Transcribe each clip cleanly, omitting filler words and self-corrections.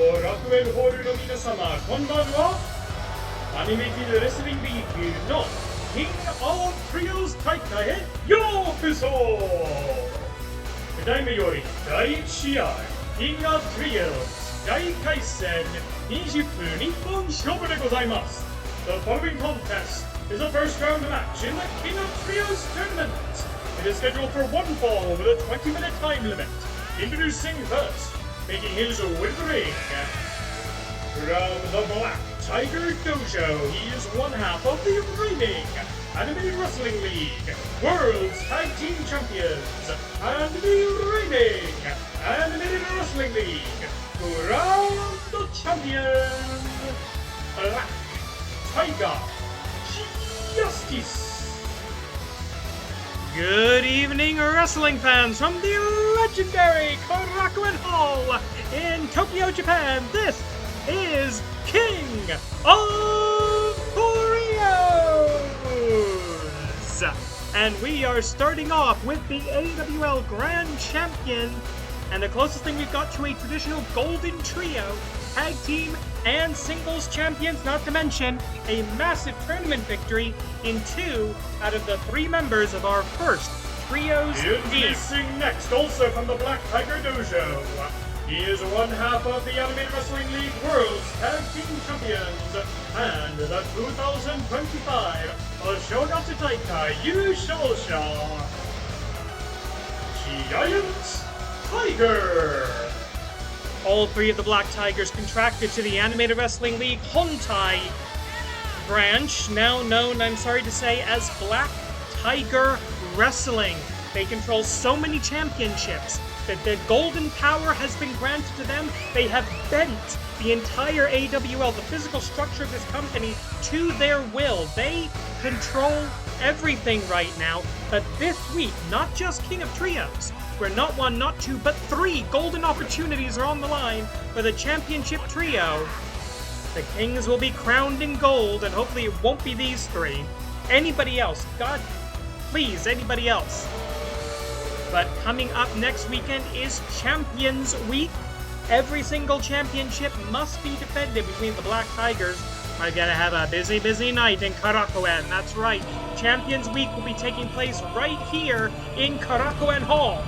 Korakuen Hall の皆様、こんばんは。アニメティドレスリングリーグの King of Trios 大会へようこそ。ただいまより第1試合 King of Trios 大回戦20分日本勝負でございます。The following contest is the first round match in the King of Trios tournament. It is scheduled for one fall with a 20-minute time limit. Introducing first, making his way to the ring. From the Black Tiger Dojo, he is one half of the reigning Animated Wrestling League World's Tag Team Champions and the reigning Animated Wrestling League Grand Champion, Black Tiger Justice. Good evening, wrestling fans from the legendary Korakuen Hall in Tokyo, Japan. This is King of Trios! And we are starting off with the AWL Grand Champion, and the closest thing we've got to a traditional Golden Trio, Tag Team and Singles Champions, not to mention a massive tournament victory in 2 out of the 3 members of our first Trios team. Introducing next, also from the Black Tiger Dojo, he is one half of the Animated Wrestling League World's Tag Team Champions and the 2025 Oshogatsu Taikai Yushousha, Giant Tiger. All 3 of the Black Tigers contracted to the Animated Wrestling League Hontai branch, now known, I'm sorry to say, as Black Tiger Wrestling. They control so many championships that the golden power has been granted to them. They have bent the entire AWL, the physical structure of this company, to their will. They control everything right now. But this week, not just King of Trios, where not 1, not 2, but 3 golden opportunities are on the line for the championship trio. The Kings will be crowned in gold, and hopefully it won't be these 3. Anybody else, God, please, anybody else. But coming up next weekend is Champions Week. Every single championship must be defended between the Black Tigers. We're gonna have a busy, busy night in Korakuen. That's right. Champions Week will be taking place right here in Korakuen Hall.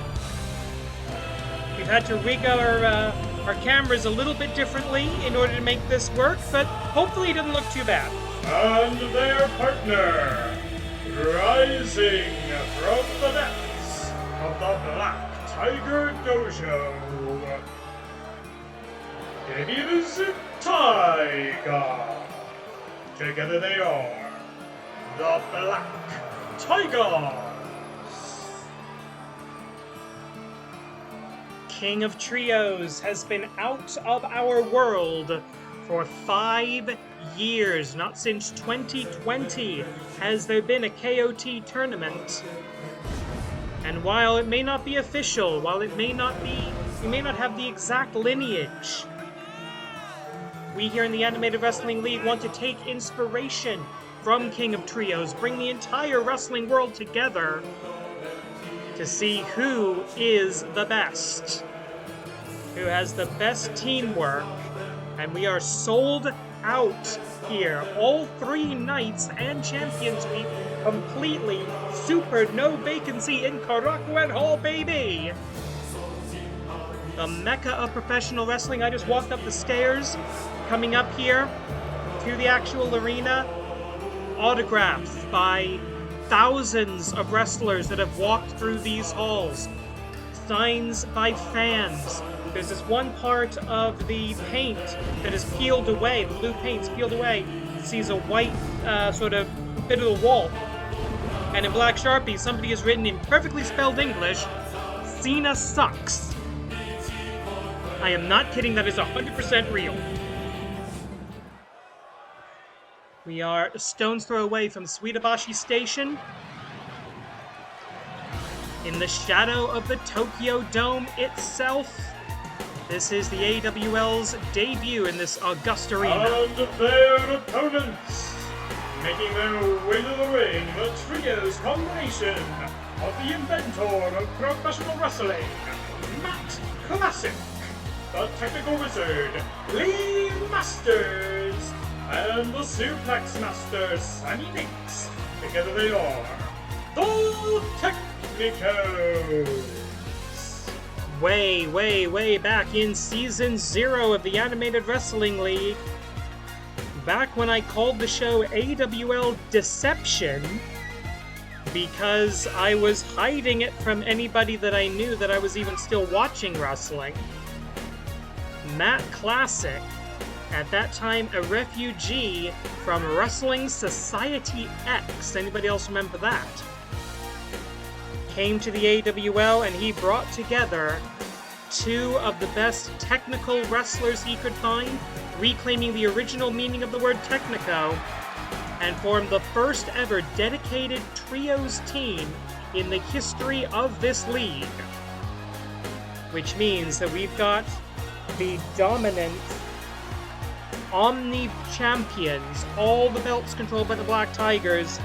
We've had to rig our cameras a little bit differently in order to make this work, but hopefully it doesn't look too bad. And their partner, rising from the depths of the Black Tiger Dojo, it is Tiger. Together they are the Black Tiger. King of Trios has been out of our world for 5 years. Not since 2020 has there been a KOT tournament. And while it may not be official, while it may not be, we may not have the exact lineage, we here in the Animated Wrestling League want to take inspiration from King of Trios, bring the entire wrestling world together to see who is the best, who has the best teamwork, and we are sold out here. All 3 nights and Champions Week completely super no vacancy in Korakuen Hall, baby! The mecca of professional wrestling. I just walked up the stairs, coming up here to the actual arena. Autographs by thousands of wrestlers that have walked through these halls. Signs by fans. There's this one part of the paint that is peeled away, the blue paint's peeled away. It sees a white sort of bit of the wall. And in black Sharpie, somebody has written in perfectly spelled English, Cena sucks. I am not kidding, that is 100% real. We are a stone's throw away from Suidabashi Station, in the shadow of the Tokyo Dome itself. This is the AWL's debut in this august arena. And their opponents, making their way to the ring, the Trios combination of the inventor of professional wrestling, Matt Classic, the Technical Wizard, Lee Masters, and the Suplex Master, Sammy Nix. Together they are the Technicos. Way back in Season 0 of the Animated Wrestling League, back when I called the show AWL Deception, because I was hiding it from anybody that I knew that I was even still watching wrestling. Matt Classic, at that time a refugee from Wrestling Society X, anybody else remember that? Came to the AWL and he brought together two of the best technical wrestlers he could find, reclaiming the original meaning of the word Technico, and formed the first ever dedicated trios team in the history of this league. Which means that we've got the dominant omni-champions, all the belts controlled by the Black Tigers,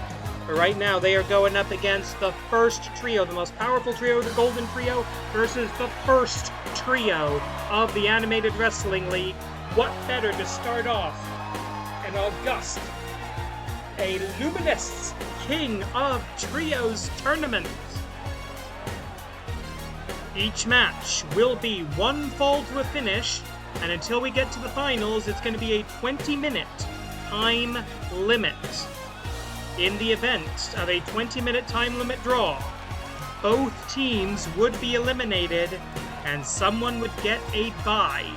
but right now they are going up against the first trio, the most powerful trio, the Golden Trio, versus the first trio of the Animated Wrestling League. What better to start off an august, a luminous King of Trios tournament? Each match will be one fall to a finish, and until we get to the finals, it's going to be a 20-minute time limit. In the event of a 20-minute time limit draw, both teams would be eliminated, and someone would get a bye.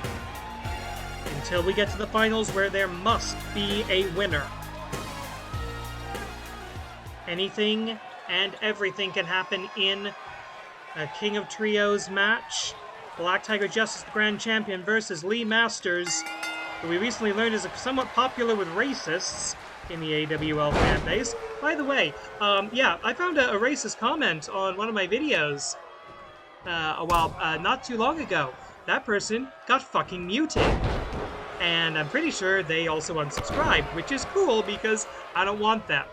Until we get to the finals, where there must be a winner. Anything and everything can happen in a King of Trios match. Black Tiger Justice, the Grand Champion, versus Lee Masters, who we recently learned is somewhat popular with racists in the AWL fanbase. By the way, yeah, I found a racist comment on one of my videos not too long ago. That person got fucking muted. And I'm pretty sure they also unsubscribed, which is cool because I don't want them.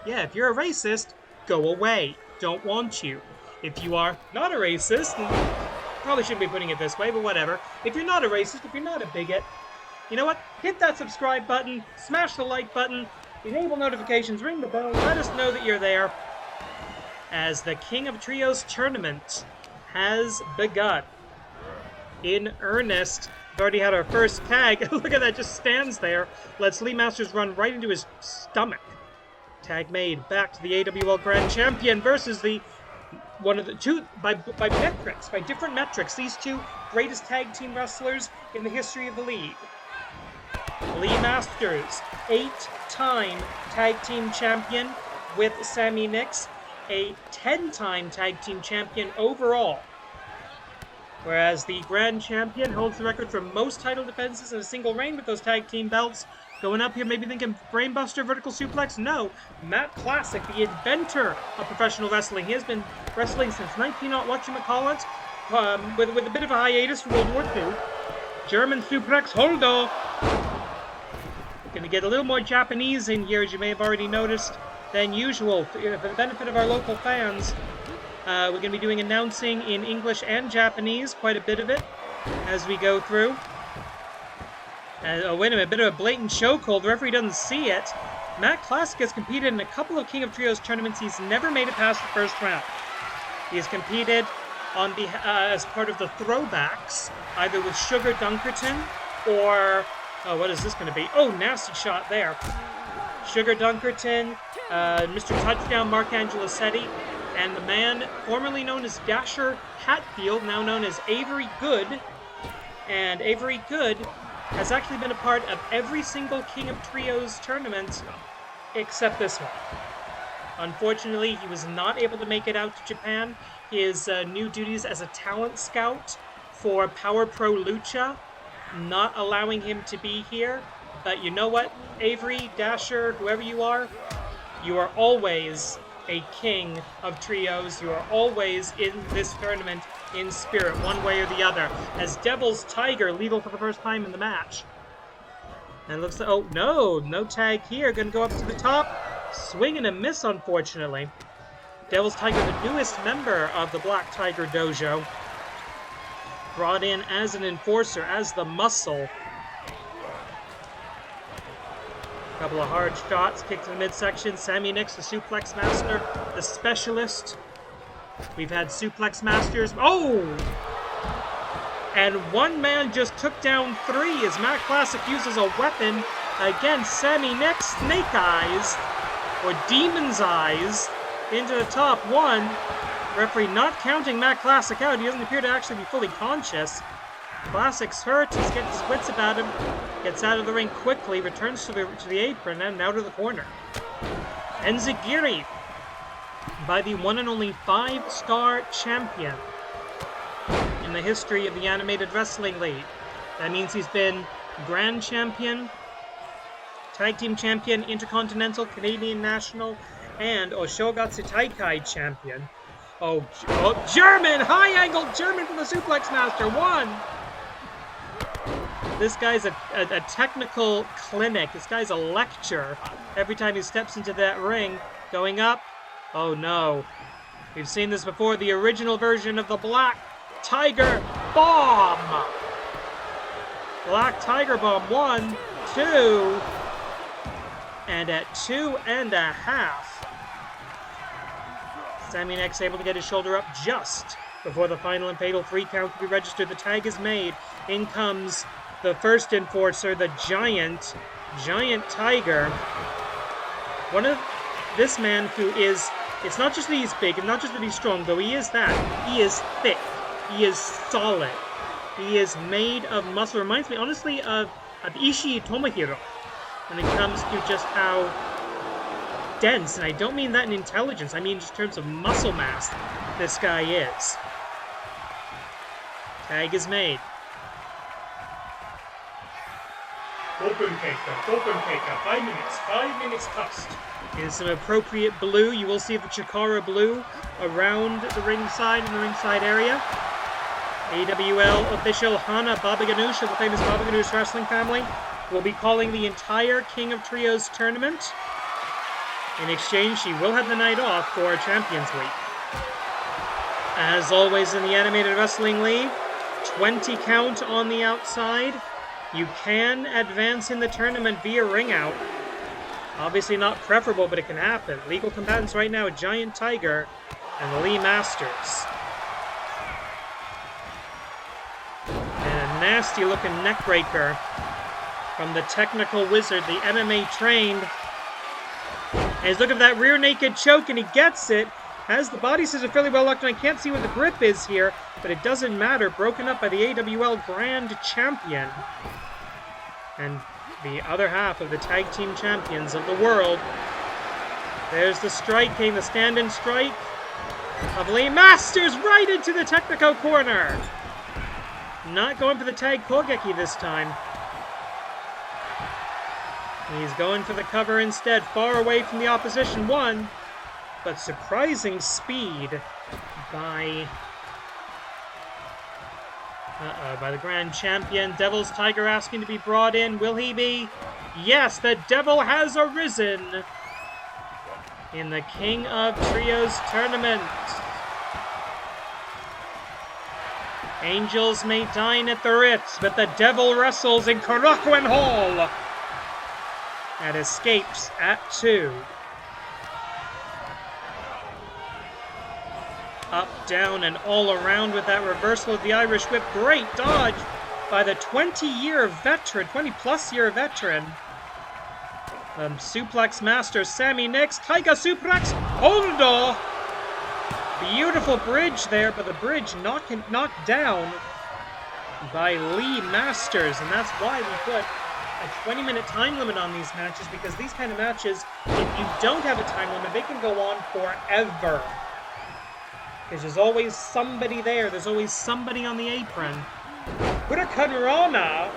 Yeah, if you're a racist, go away. Don't want you. If you are not a racist, probably shouldn't be putting it this way, but whatever. If you're not a racist, if you're not a bigot, you know what? Hit that subscribe button, smash the like button, enable notifications, ring the bell, let us know that you're there, as the King of Trios tournament has begun. In earnest. We've already had our first tag. Look at that, just stands there. Lets Lee Masters run right into his stomach. Tag made. Back to the AWL Grand Champion versus the one of the two, by metrics, by different metrics, these two greatest tag team wrestlers in the history of the league. Lee Masters, 8-time tag team champion with Sammy Nix, a 10-time tag team champion overall. Whereas the Grand Champion holds the record for most title defenses in a single reign with those tag team belts. Going up here, maybe thinking Brainbuster, Vertical Suplex? No. Matt Classic, the inventor of professional wrestling. He has been wrestling since 19-whatchamacallit, with a bit of a hiatus from World War II. German Suplex, Holdo. Gonna get a little more Japanese in here, as you may have already noticed, than usual. For the benefit of our local fans, we're going to be doing announcing in English and Japanese, quite a bit of it, as we go through. Oh, wait a minute, a bit of a blatant chokehold. The referee doesn't see it. Matt Classic has competed in a couple of King of Trios tournaments. He's never made it past the first round. He has competed on as part of the throwbacks, either with Sugar Dunkerton or... Oh, what is this going to be? Oh, nasty shot there. Sugar Dunkerton, Mr. Touchdown, Mark Angelisetti, and the man formerly known as Dasher Hatfield, now known as Avery Good. And Avery Good has actually been a part of every single King of Trios tournament except this one. Unfortunately, he was not able to make it out to Japan. His new duties as a talent scout for Power Pro Lucha not allowing him to be here. But you know what, Avery, Dasher, whoever you are always a King of Trios. You are always in this tournament in spirit, one way or the other. As Devil's Tiger lethal for the first time in the match. And it looks like, oh no tag here. Gonna go up to the top. Swing and a miss, unfortunately. Devil's Tiger, the newest member of the Black Tiger Dojo. brought in as an enforcer, as the muscle. A couple of hard shots, kick to the midsection. Sammy Nix, the suplex master, the specialist. We've had suplex masters. Oh! And one man just took down three as Matt Classic uses a weapon against Sammy Nix. Snake Eyes, or Demon's Eyes, into the top one. Referee not counting Matt Classic out. He doesn't appear to actually be fully conscious. Classic's hurt. He's getting his wits about him. Gets out of the ring quickly. Returns to the apron and out of the corner. Enzigiri by the one and only 5-star champion in the history of the Animated Wrestling League. That means he's been Grand Champion, Tag Team Champion, Intercontinental, Canadian National, and Oshogatsu Taikai Champion. Oh, German! High-angle German from the Suplex Master. One! This guy's a technical clinic. This guy's a lecture every time he steps into that ring. Going up. Oh, no. We've seen this before. The original version of the Black Tiger Bomb. Black Tiger Bomb. 1, 2. And at 2.5. Sammy Nix able to get his shoulder up just before the final and fatal 3 count can be registered. The tag is made. In comes the first enforcer, the Giant Tiger. This man who is, it's not just that he's big and not just that he's strong, though he is that. He is thick. He is solid. He is made of muscle. Reminds me, honestly, of Ishii Tomohiro when it comes to just how dense, and I don't mean that in intelligence, I mean just in terms of muscle mass, this guy is. Tag is made. Open keika, 5 minutes cost. In some appropriate blue, you will see the Chikara blue around the ringside, in the ringside area. AWL official Hana Baba Ganoush of the famous Baba Ganoush wrestling family will be calling the entire King of Trios tournament. In exchange, she will have the night off for Champions Week. As always in the Animated Wrestling League, 20 count on the outside. You can advance in the tournament via ring out. Obviously not preferable, but it can happen. Legal combatants right now, Giant Tiger and the Lee Masters. And a nasty looking neckbreaker from the technical wizard, the MMA trained. And he's looking for that rear naked choke, and he gets it. Has the body scissor fairly well locked, and I can't see what the grip is here, but it doesn't matter. Broken up by the AWL Grand Champion. And the other half of the Tag Team Champions of the world. There's the striking, the stand-in strike of Lee Masters right into the Technico corner. Not going for the tag Kogeki this time. He's going for the cover instead, far away from the opposition. One, but surprising speed by the Grand Champion. Devil's Tiger asking to be brought in. Will he be? Yes, the Devil has arisen in the King of Trios tournament. Angels may dine at the Ritz, but the Devil wrestles in Korakuen Hall and escapes at 2. Up, down, and all around with that reversal of the Irish Whip. Great dodge by the 20-year veteran, 20-plus year veteran. Suplex master Sammy Nix. Taiga suplex. Holdo. Beautiful bridge there, but the bridge knocked down by Lee Masters. And that's why we put a 20-minute time limit on these matches, because these kind of matches, if you don't have a time limit, they can go on forever. Because there's always somebody there. There's always somebody on the apron. Huracanrana.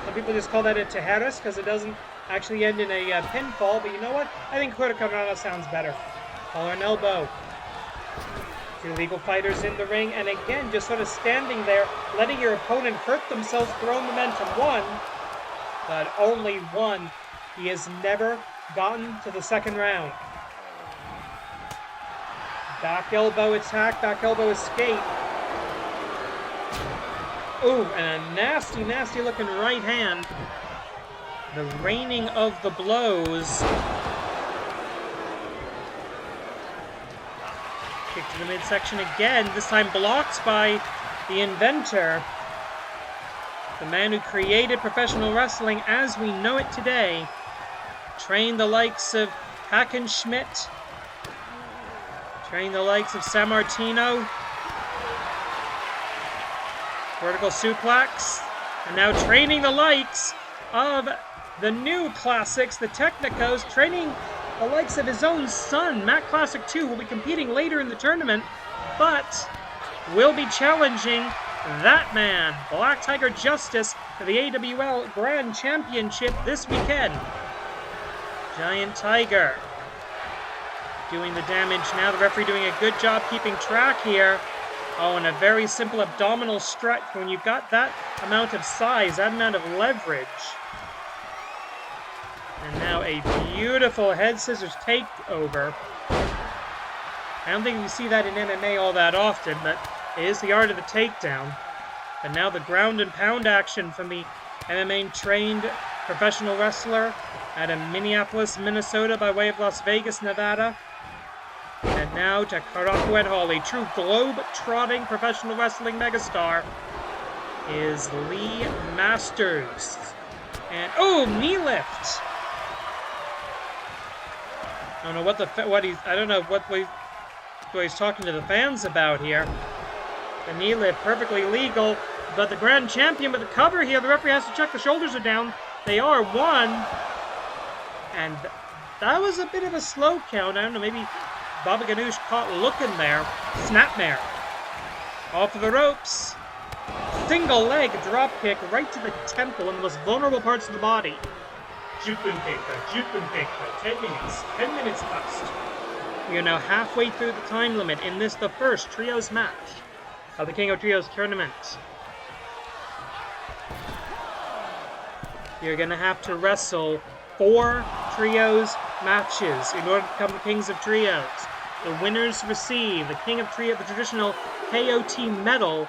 Some people just call that a Tejeras because it doesn't actually end in a pinfall. But you know what? I think Huracanrana sounds better. Collar and elbow. 2 legal fighters in the ring. And again, just sort of standing there, letting your opponent hurt themselves, throw momentum. One, but only one. He has never gotten to the second round. Back elbow attack, back elbow escape. Ooh, and a nasty, nasty looking right hand. The raining of the blows. Kick to the midsection again, this time blocked by the inventor. The man who created professional wrestling as we know it today. Trained the likes of Hackenschmidt. Trained the likes of Sammartino. Vertical suplex. And now training the likes of the new classics, the Technicos, training the likes of his own son. Matt Classic 2 will be competing later in the tournament, but will be challenging that man, Black Tiger Justice, for the AWL Grand Championship this weekend. Giant Tiger doing the damage now. The referee doing a good job keeping track here. Oh, and a very simple abdominal stretch. When you've got that amount of size, that amount of leverage. And now a beautiful head scissors takeover. I don't think we see that in MMA all that often, but it is the art of the takedown. And now the ground and pound action from the MMA-trained professional wrestler out of Minneapolis, Minnesota by way of Las Vegas, Nevada. And now to Korakuen Hall, a true globe-trotting professional wrestling megastar, is Lee Masters. And, oh, knee lift! I don't know what he's talking to the fans about here. The knee lift, perfectly legal, but the grand champion with the cover here, the referee has to check the shoulders are down. They are one. And that was a bit of a slow count. I don't know, maybe Baba Ganoush caught looking there. Snapmare. Off of the ropes. Single leg drop kick right to the temple in the most vulnerable parts of the body. Jupunpeka, 10 minutes. 10 minutes passed. We are now halfway through the time limit in this, the first trios match of the King of Trios tournament. You're going to have to wrestle 4 trios matches in order to become the Kings of Trios. The winners receive the King of Trios, the traditional KOT medal,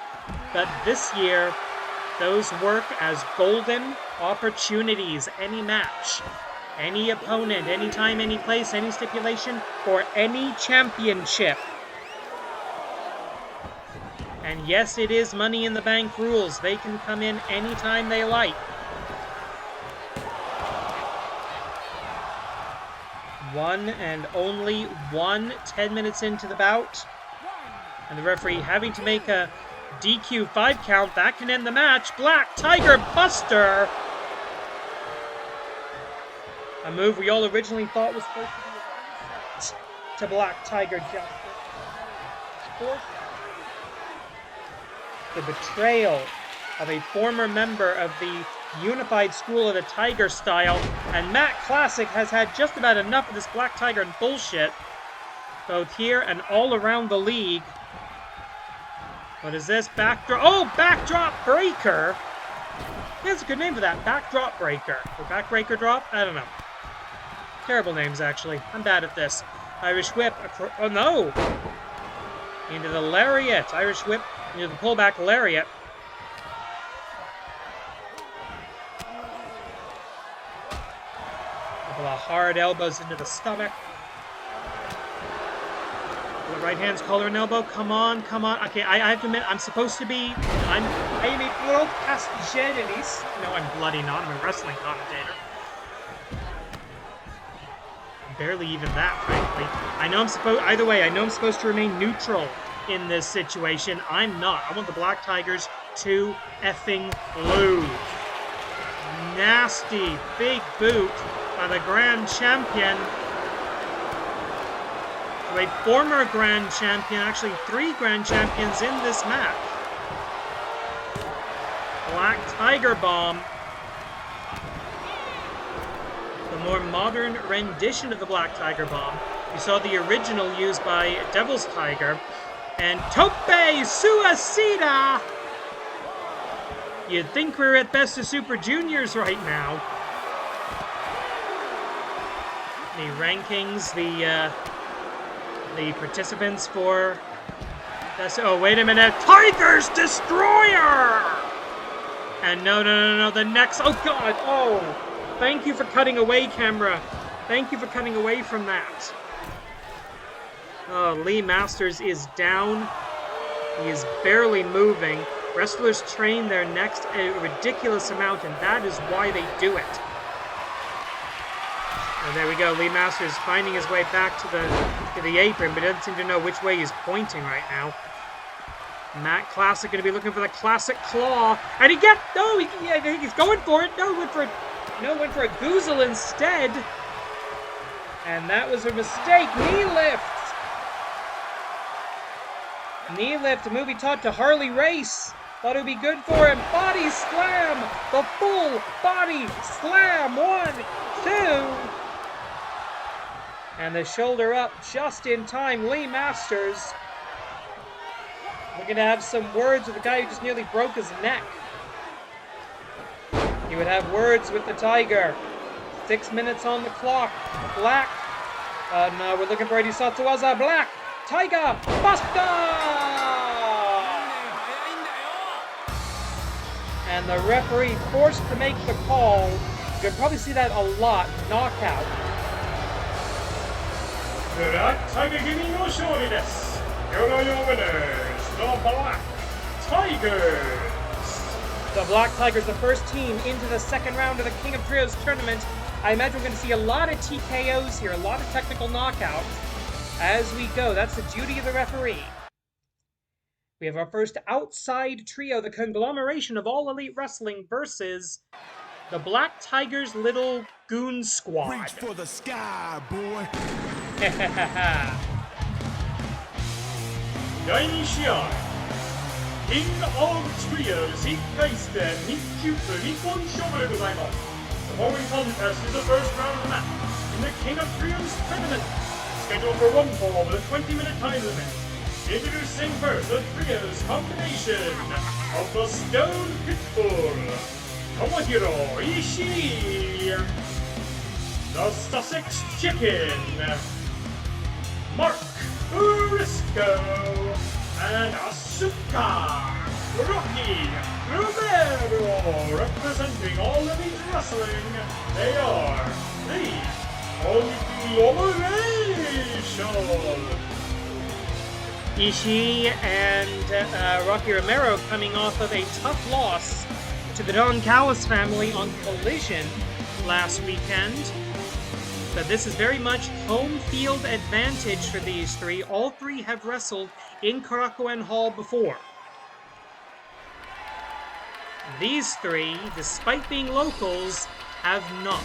but this year those work as golden opportunities. Any match, any opponent, anytime, any place, any stipulation, for any championship. And yes, it is Money in the Bank rules. They can come in anytime they like. One and only one, 10 minutes into the bout. And the referee having to make a DQ 5 count. That can end the match. Black Tiger Buster. A move we all originally thought was supposed to be a reset to Black Tiger Justice. The betrayal of a former member of the Unified School of the Tiger style, and Matt Classic has had just about enough of this Black Tiger bullshit, both here and all around the league. What is this? Backdrop? Oh, Backdrop Breaker! That's a good name for that. Backdrop Breaker. Or Backbreaker Drop? I don't know. Terrible names, actually. I'm bad at this. Irish Whip. Oh, no! Into the Lariat. Irish Whip into the pullback Lariat. Couple of hard elbows into the stomach. The right hand's collar and elbow. Come on, come on. Okay, I have to admit, I'm supposed to be. I am a world journalist. No, I'm bloody not. I'm a wrestling commentator. Barely even that, frankly. I know I'm supposed. Either way, I know I'm supposed to remain neutral in this situation. I'm not. I want the Black Tigers to effing lose. Nasty big boot by the Grand Champion. A former Grand Champion, actually 3 Grand Champions in this match. Black Tiger Bomb. The more modern rendition of the Black Tiger Bomb. You saw the original used by Devil's Tiger. And Tope Suicida! You'd think we're at Best of Super Juniors right now. The rankings, the participants for... Oh, wait a minute. Tiger's Destroyer! And no, the next... Oh, God! Oh! Thank you for cutting away, camera. Thank you for cutting away from that. Oh, Lee Masters is down. He is barely moving. Wrestlers train their necks a ridiculous amount, and that is why they do it. And there we go. Lee Masters finding his way back to the apron, but doesn't seem to know which way he's pointing right now. Matt Classic going to be looking for the classic claw, and he gets he's going for it. Went for a goozle instead, and that was a mistake. Knee lift, a movie taught to Harley Race. Thought it would be good for him. Body slam, the full body slam. 1, 2. And the shoulder up just in time. Lee Masters looking to have some words with the guy who just nearly broke his neck. He would have words with the Tiger. 6 minutes on the clock. Black. No, we're looking for Eddie Satsuwaza. Black. Tiger. Buster! And the referee forced to make the call. You can probably see that a lot. Knockout. Black Tiger giving no shorty desu. Here are your winners, the Black Tigers. The Black Tigers, the first team into the second round of the King of Trios tournament. I imagine we're going to see a lot of TKOs here, a lot of technical knockouts as we go. That's the duty of the referee. We have our first outside trio, the conglomeration of All Elite Wrestling versus the Black Tigers' little goon squad. Reach for the sky, boy. 第2試合 King of Trios 1回戦日級日本勝負でございます。The following contest is the first round match in the King of Trios tournament, scheduled for one fall with a 20-minute time limit. Introducing first the Trios combination of the Stone Pitbull, Tomohiro Ishii, the Sussex Chicken, Mark Briscoe, and Asuka Rocky Romero. Representing All Elite Wrestling, they are the Conglomeration. Ishii and Rocky Romero coming off of a tough loss to the Don Callis family on Collision last weekend. But this is very much home field advantage for these three. All three have wrestled in Korakuen Hall before. These three, despite being locals, have not.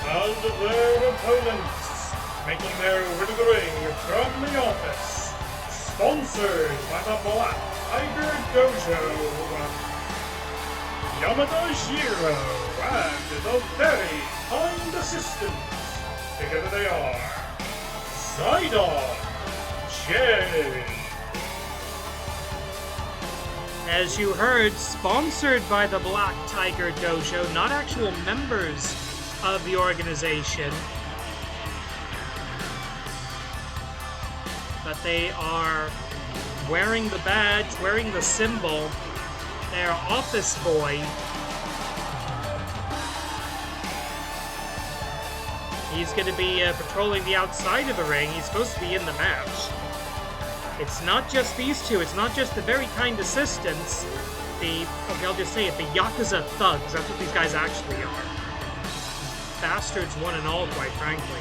And their opponents, making their way to the ring from the office, sponsored by the Black Tiger Dojo, Yamada Shiro, and the very kind assistants. Together they are Zaidan J. As you heard, sponsored by the Black Tiger Dojo, not actual members of the organization. But they are wearing the badge, wearing the symbol. Their office boy. He's going to be patrolling the outside of the ring. He's supposed to be in the match. It's not just these two. It's not just the very kind assistants. I'll just say it, the Yakuza thugs. That's what these guys actually are. Bastards one and all, quite frankly.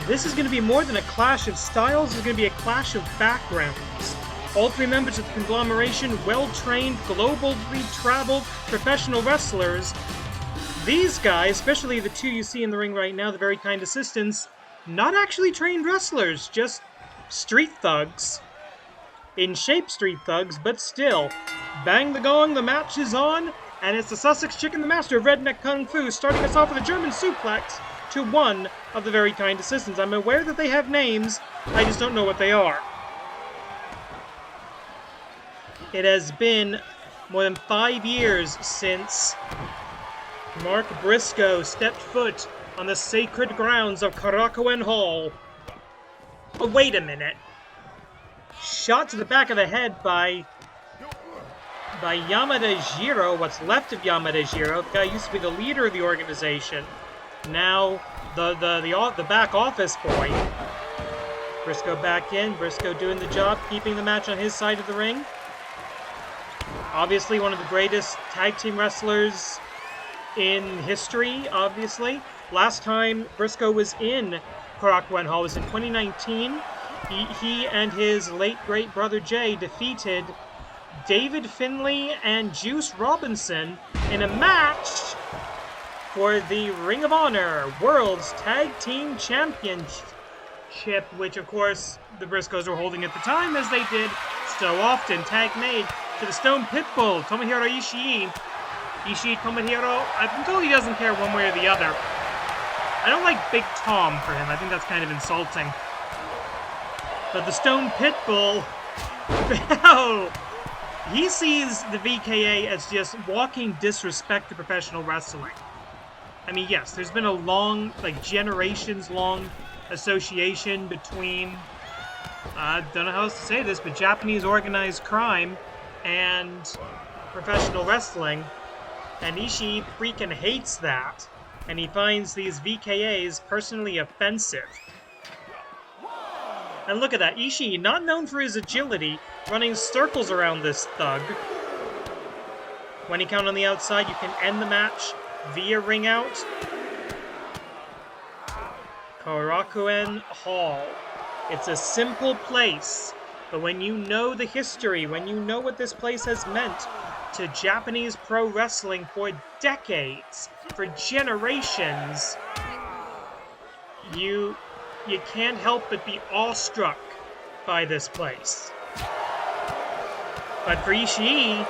This is going to be more than a clash of styles. It's going to be a clash of backgrounds. All three members of the conglomeration, well-trained, globally traveled professional wrestlers. These guys, especially the two you see in the ring right now, the very kind assistants, not actually trained wrestlers, just street thugs. In shape street thugs, but still. Bang the gong, the match is on, and it's the Sussex Chicken, the master of redneck kung fu, starting us off with a German suplex to one of the very kind assistants. I'm aware that they have names, I just don't know what they are. It has been more than 5 years since Mark Briscoe stepped foot on the sacred grounds of Korakuen Hall. Oh, wait a minute. Shot to the back of the head by by Yamada Jiro, what's left of Yamada Jiro. The guy used to be the leader of the organization. Now, the back office boy. Briscoe back in. Briscoe doing the job, keeping the match on his side of the ring. Obviously, one of the greatest tag team wrestlers in history, obviously. Last time Briscoe was in Korakuen Hall was in 2019. He and his late great brother Jay defeated David Finlay and Juice Robinson in a match for the Ring of Honor World's Tag Team Championship, which of course the Briscoes were holding at the time, as they did so often. Tag made to the Stone Pitbull, Tomohiro Ishii. Ishii, Tomohiro, I've been told he doesn't care one way or the other. I don't like Big Tom for him, I think that's kind of insulting. But the Stone Pitbull, oh, he sees the VKA as just walking disrespect to professional wrestling. I mean, yes, there's been a long, like generations-long association between, I don't know how else to say this, but Japanese organized crime and professional wrestling. And Ishii freaking hates that. And he finds these VKAs personally offensive. And look at that, Ishii, not known for his agility, running circles around this thug. When you count on the outside, you can end the match via ring out. Korakuen Hall. It's a simple place, but when you know the history, when you know what this place has meant to Japanese pro wrestling for decades, for generations, you can't help but be awestruck by this place. But for Ishii,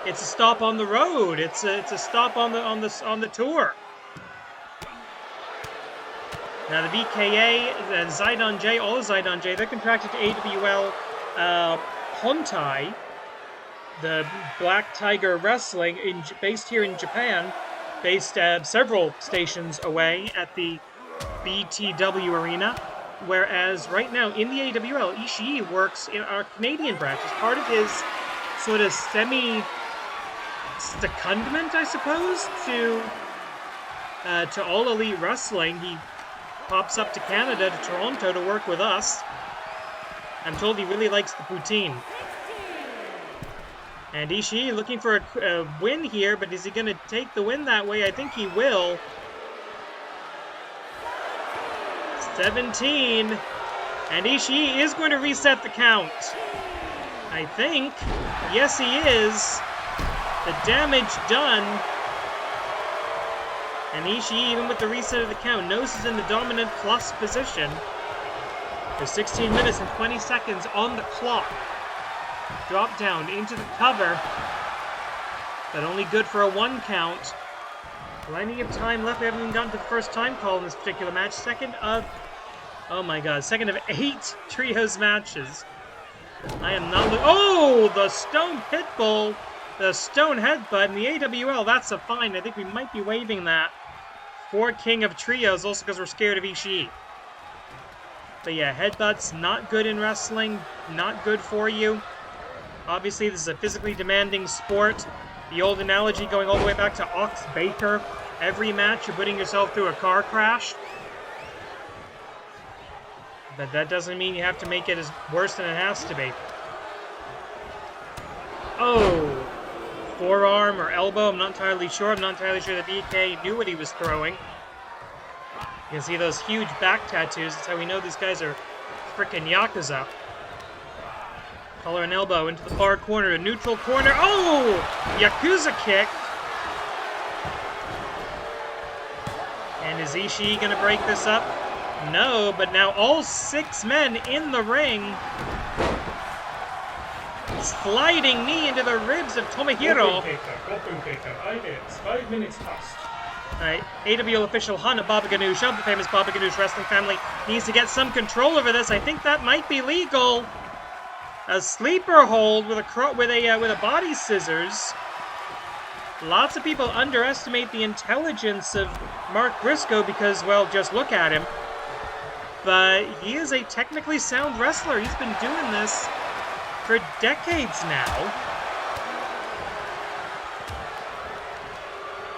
it's a stop on the road. It's a stop on the tour. Now the VKA, the Zaidan J, all of Zaidan J, they're contracted to AWL Hontai, the Black Tiger Wrestling, based here in Japan, based several stations away at the BTW Arena. Whereas right now in the AWL, Ishii works in our Canadian branch as part of his sort of semi-secondment, I suppose, to All Elite Wrestling. He pops up to Canada, to Toronto, to work with us. I'm told he really likes the poutine. And Ishii looking for a win here, but is he going to take the win that way? I think he will. 17. And Ishii is going to reset the count. I think. Yes, he is. The damage done. And Ishii, even with the reset of the count, knows he's in the dominant plus position. There's 16 minutes and 20 seconds on the clock. Drop down into the cover. But only good for a 1 count. Plenty of time left. We haven't even gotten to the first time call in this particular match. Second of 8 trios matches. I am not... Oh! The Stone Pitbull! The Stone Headbutt in the AWL. That's a fine. I think we might be waiving that for King of Trios, also because we're scared of Ishii. But yeah, headbutts, not good in wrestling. Not good for you. Obviously, this is a physically demanding sport. The old analogy going all the way back to Ox Baker. Every match, you're putting yourself through a car crash. But that doesn't mean you have to make it as worse than it has to be. Oh! Forearm or elbow, I'm not entirely sure. I'm not entirely sure that BK knew what he was throwing. You can see those huge back tattoos. That's how we know these guys are frickin' Yakuza. Collar and elbow into the far corner, a neutral corner. Oh! Yakuza kick. And is Ishii gonna break this up? No, but now all 6 men in the ring. Sliding knee into the ribs of Tomohiro. 5 minutes past. Alright, AWL official Hana Baba Ganoush of the famous Baba Ganoush wrestling family needs to get some control over this. I think that might be legal. A sleeper hold with a body scissors. Lots of people underestimate the intelligence of Mark Briscoe because, well, just look at him. But he is a technically sound wrestler. He's been doing this for decades now.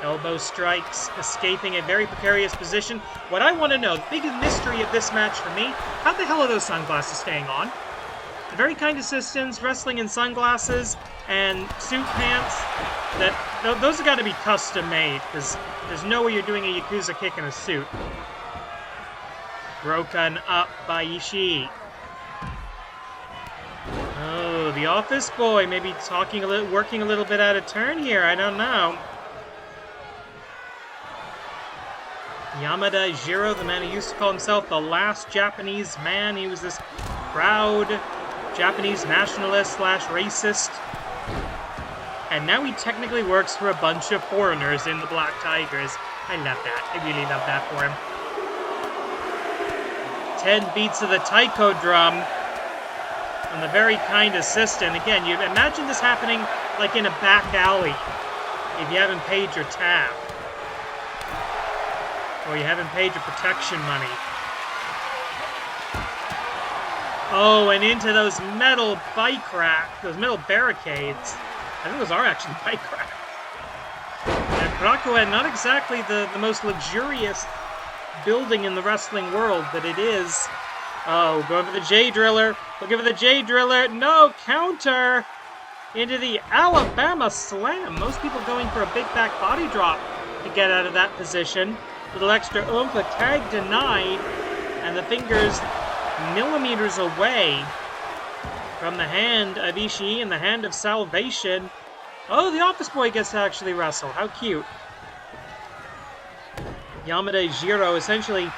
Elbow strikes, escaping a very precarious position. What I want to know, the biggest mystery of this match for me, how the hell are those sunglasses staying on? The very kind assistants wrestling in sunglasses and suit pants, those have got to be custom made, because there's no way you're doing a Yakuza kick in a suit. Broken up by Ishii. Oh, the office boy maybe working a little bit out of turn here, I don't know. Yamada Jiro, the man who used to call himself the last Japanese man. He was this proud Japanese nationalist / racist. And now he technically works for a bunch of foreigners in the Black Tigers. I love that. I really love that for him. 10 beats of the taiko drum. And the very kind assistant. Again, you imagine this happening like in a back alley if you haven't paid your tab. Or you haven't paid your protection money. Oh, and into those metal bike racks, those metal barricades. I think those are actually bike racks. And Korakuen, not exactly the most luxurious building in the wrestling world, but it is. Oh, going for the J Driller. Looking for the J Driller. No, counter into the Alabama Slam. Most people going for a big back body drop to get out of that position. Little extra oomph, a tag denied, and the fingers millimeters away from the hand of Ishii and the hand of Salvation. Oh, the office boy gets to actually wrestle. How cute. Yamada Jiro essentially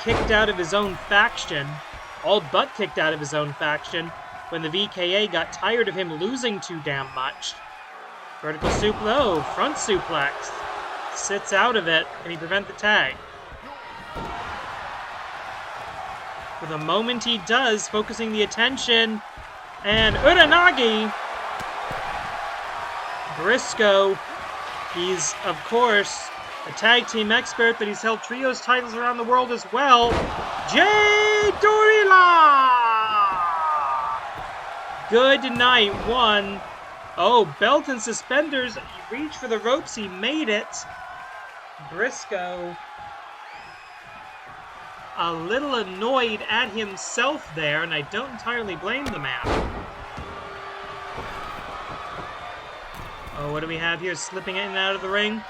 kicked out of his own faction, all but kicked out of his own faction, when the VKA got tired of him losing too damn much. Vertical front suplex. Sits out of it. Can he prevent the tag? For the moment he does, focusing the attention. And Uranagi! Briscoe. He's, of course, a tag team expert, but he's held trios titles around the world as well. Jay Dorila! Good night, one. Oh, belt and suspenders. He reached for the ropes. He made it. Briscoe, a little annoyed at himself there, and I don't entirely blame the man. Oh, what do we have here? Slipping in and out of the ring.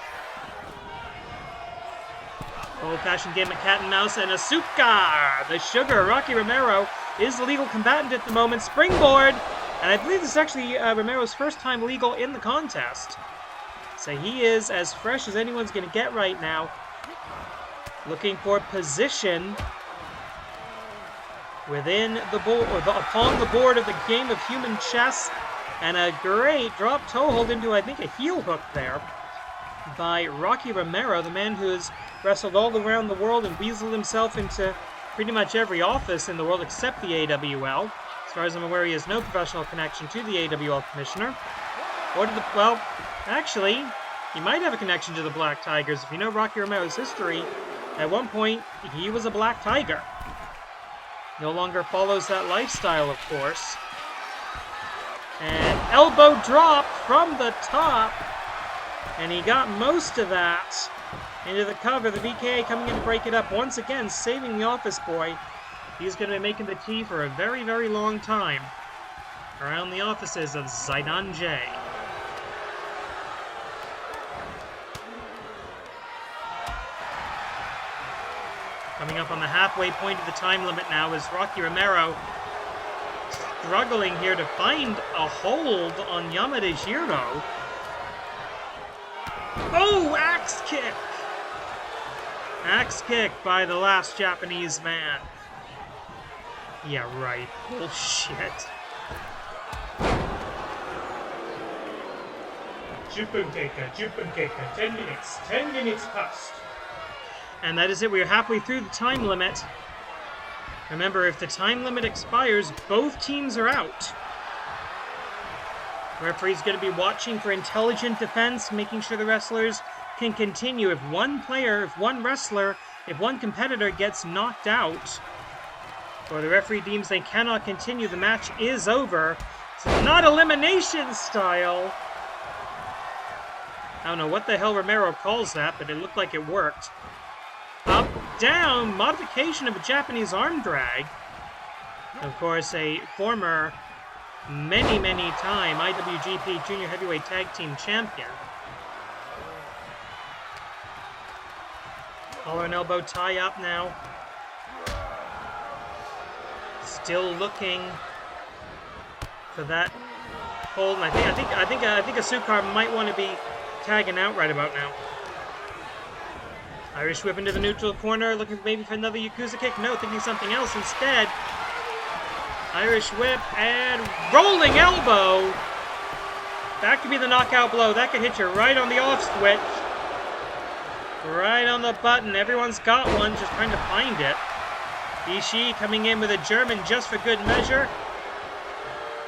Old-fashioned game of cat and mouse, and Asuka, the Sugar. Rocky Romero is the legal combatant at the moment. Springboard, and I believe this is actually Romero's first time legal in the contest. So he is as fresh as anyone's going to get right now. Looking for position within the board, or upon the board of the game of human chess. And a great drop toe hold into, I think, a heel hook there by Rocky Romero, the man who has wrestled all around the world and weaseled himself into pretty much every office in the world except the AWL. As far as I'm aware, he has no professional connection to the AWL commissioner. Well, actually, he might have a connection to the Black Tigers. If you know Rocky Romero's history, at one point, he was a Black Tiger. No longer follows that lifestyle, of course. And elbow drop from the top. And he got most of that into the cover. The VKA coming in to break it up once again, saving the office boy. He's going to be making the tea for a very, very long time around the offices of Zaidan J. Coming up on the halfway point of the time limit now is Rocky Romero struggling here to find a hold on Yamada Jiro. Oh, axe kick! Axe kick by the last Japanese man. Yeah, right. Bullshit. 10分経過 10 minutes passed. And that is it. We are halfway through the time limit. Remember, if the time limit expires, both teams are out. Referee's going to be watching for intelligent defense, making sure the wrestlers can continue. If one competitor gets knocked out, or the referee deems they cannot continue, the match is over. So not elimination style. I don't know what the hell Romero calls that, but it looked like it worked. Up, down, modification of a Japanese arm drag. Of course, a former many time IWGP Junior Heavyweight Tag Team Champion. Collar and elbow tie up now. Still looking for that hold. And I think a Sukar might want to be tagging out right about now. Irish whip into the neutral corner, looking maybe for another Yakuza kick. No, thinking something else instead. Irish whip and rolling elbow. That could be the knockout blow. That could hit you right on the off switch. Right on the button. Everyone's got one, just trying to find it. Ishii coming in with a German just for good measure.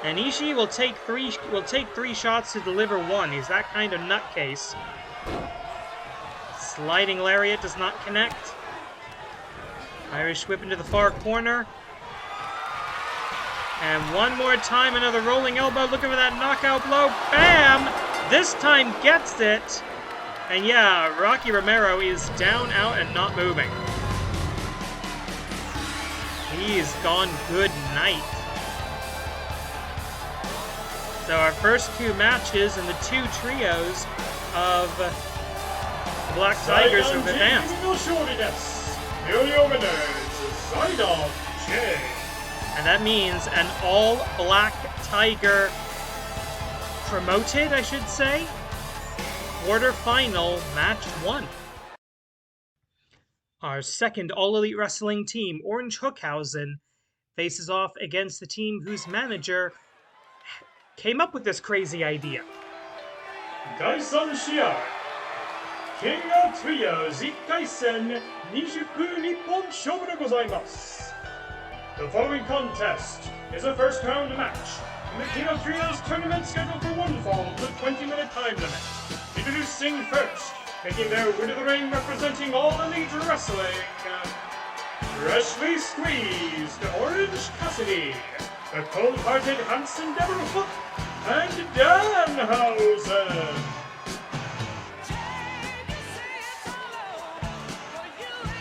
And Ishii will take three shots to deliver one. He's that kind of nutcase. Sliding lariat does not connect. Irish whip into the far corner. And one more time, another rolling elbow, looking for that knockout blow. Bam! This time gets it. And yeah, Rocky Romero is down, out, and not moving. He's gone good night. So our first two matches and the two trios of the Black Tigers are advanced. Zaidan J. And that means an all-Black Tiger promoted, I should say, quarterfinal match 1. Our second All Elite Wrestling team, Orange Hookhausen, faces off against the team whose manager came up with this crazy idea. 第3試合 King of Trios 1回戦20分日本勝負でございます The following contest is a first round match in the King of Trios tournament scheduled for one fall with a 20-minute time limit. Introducing first, making their way to the ring representing All Elite Wrestling, freshly squeezed Orange Cassidy, the cold-hearted Hanson Devil Hook, and Danhausen.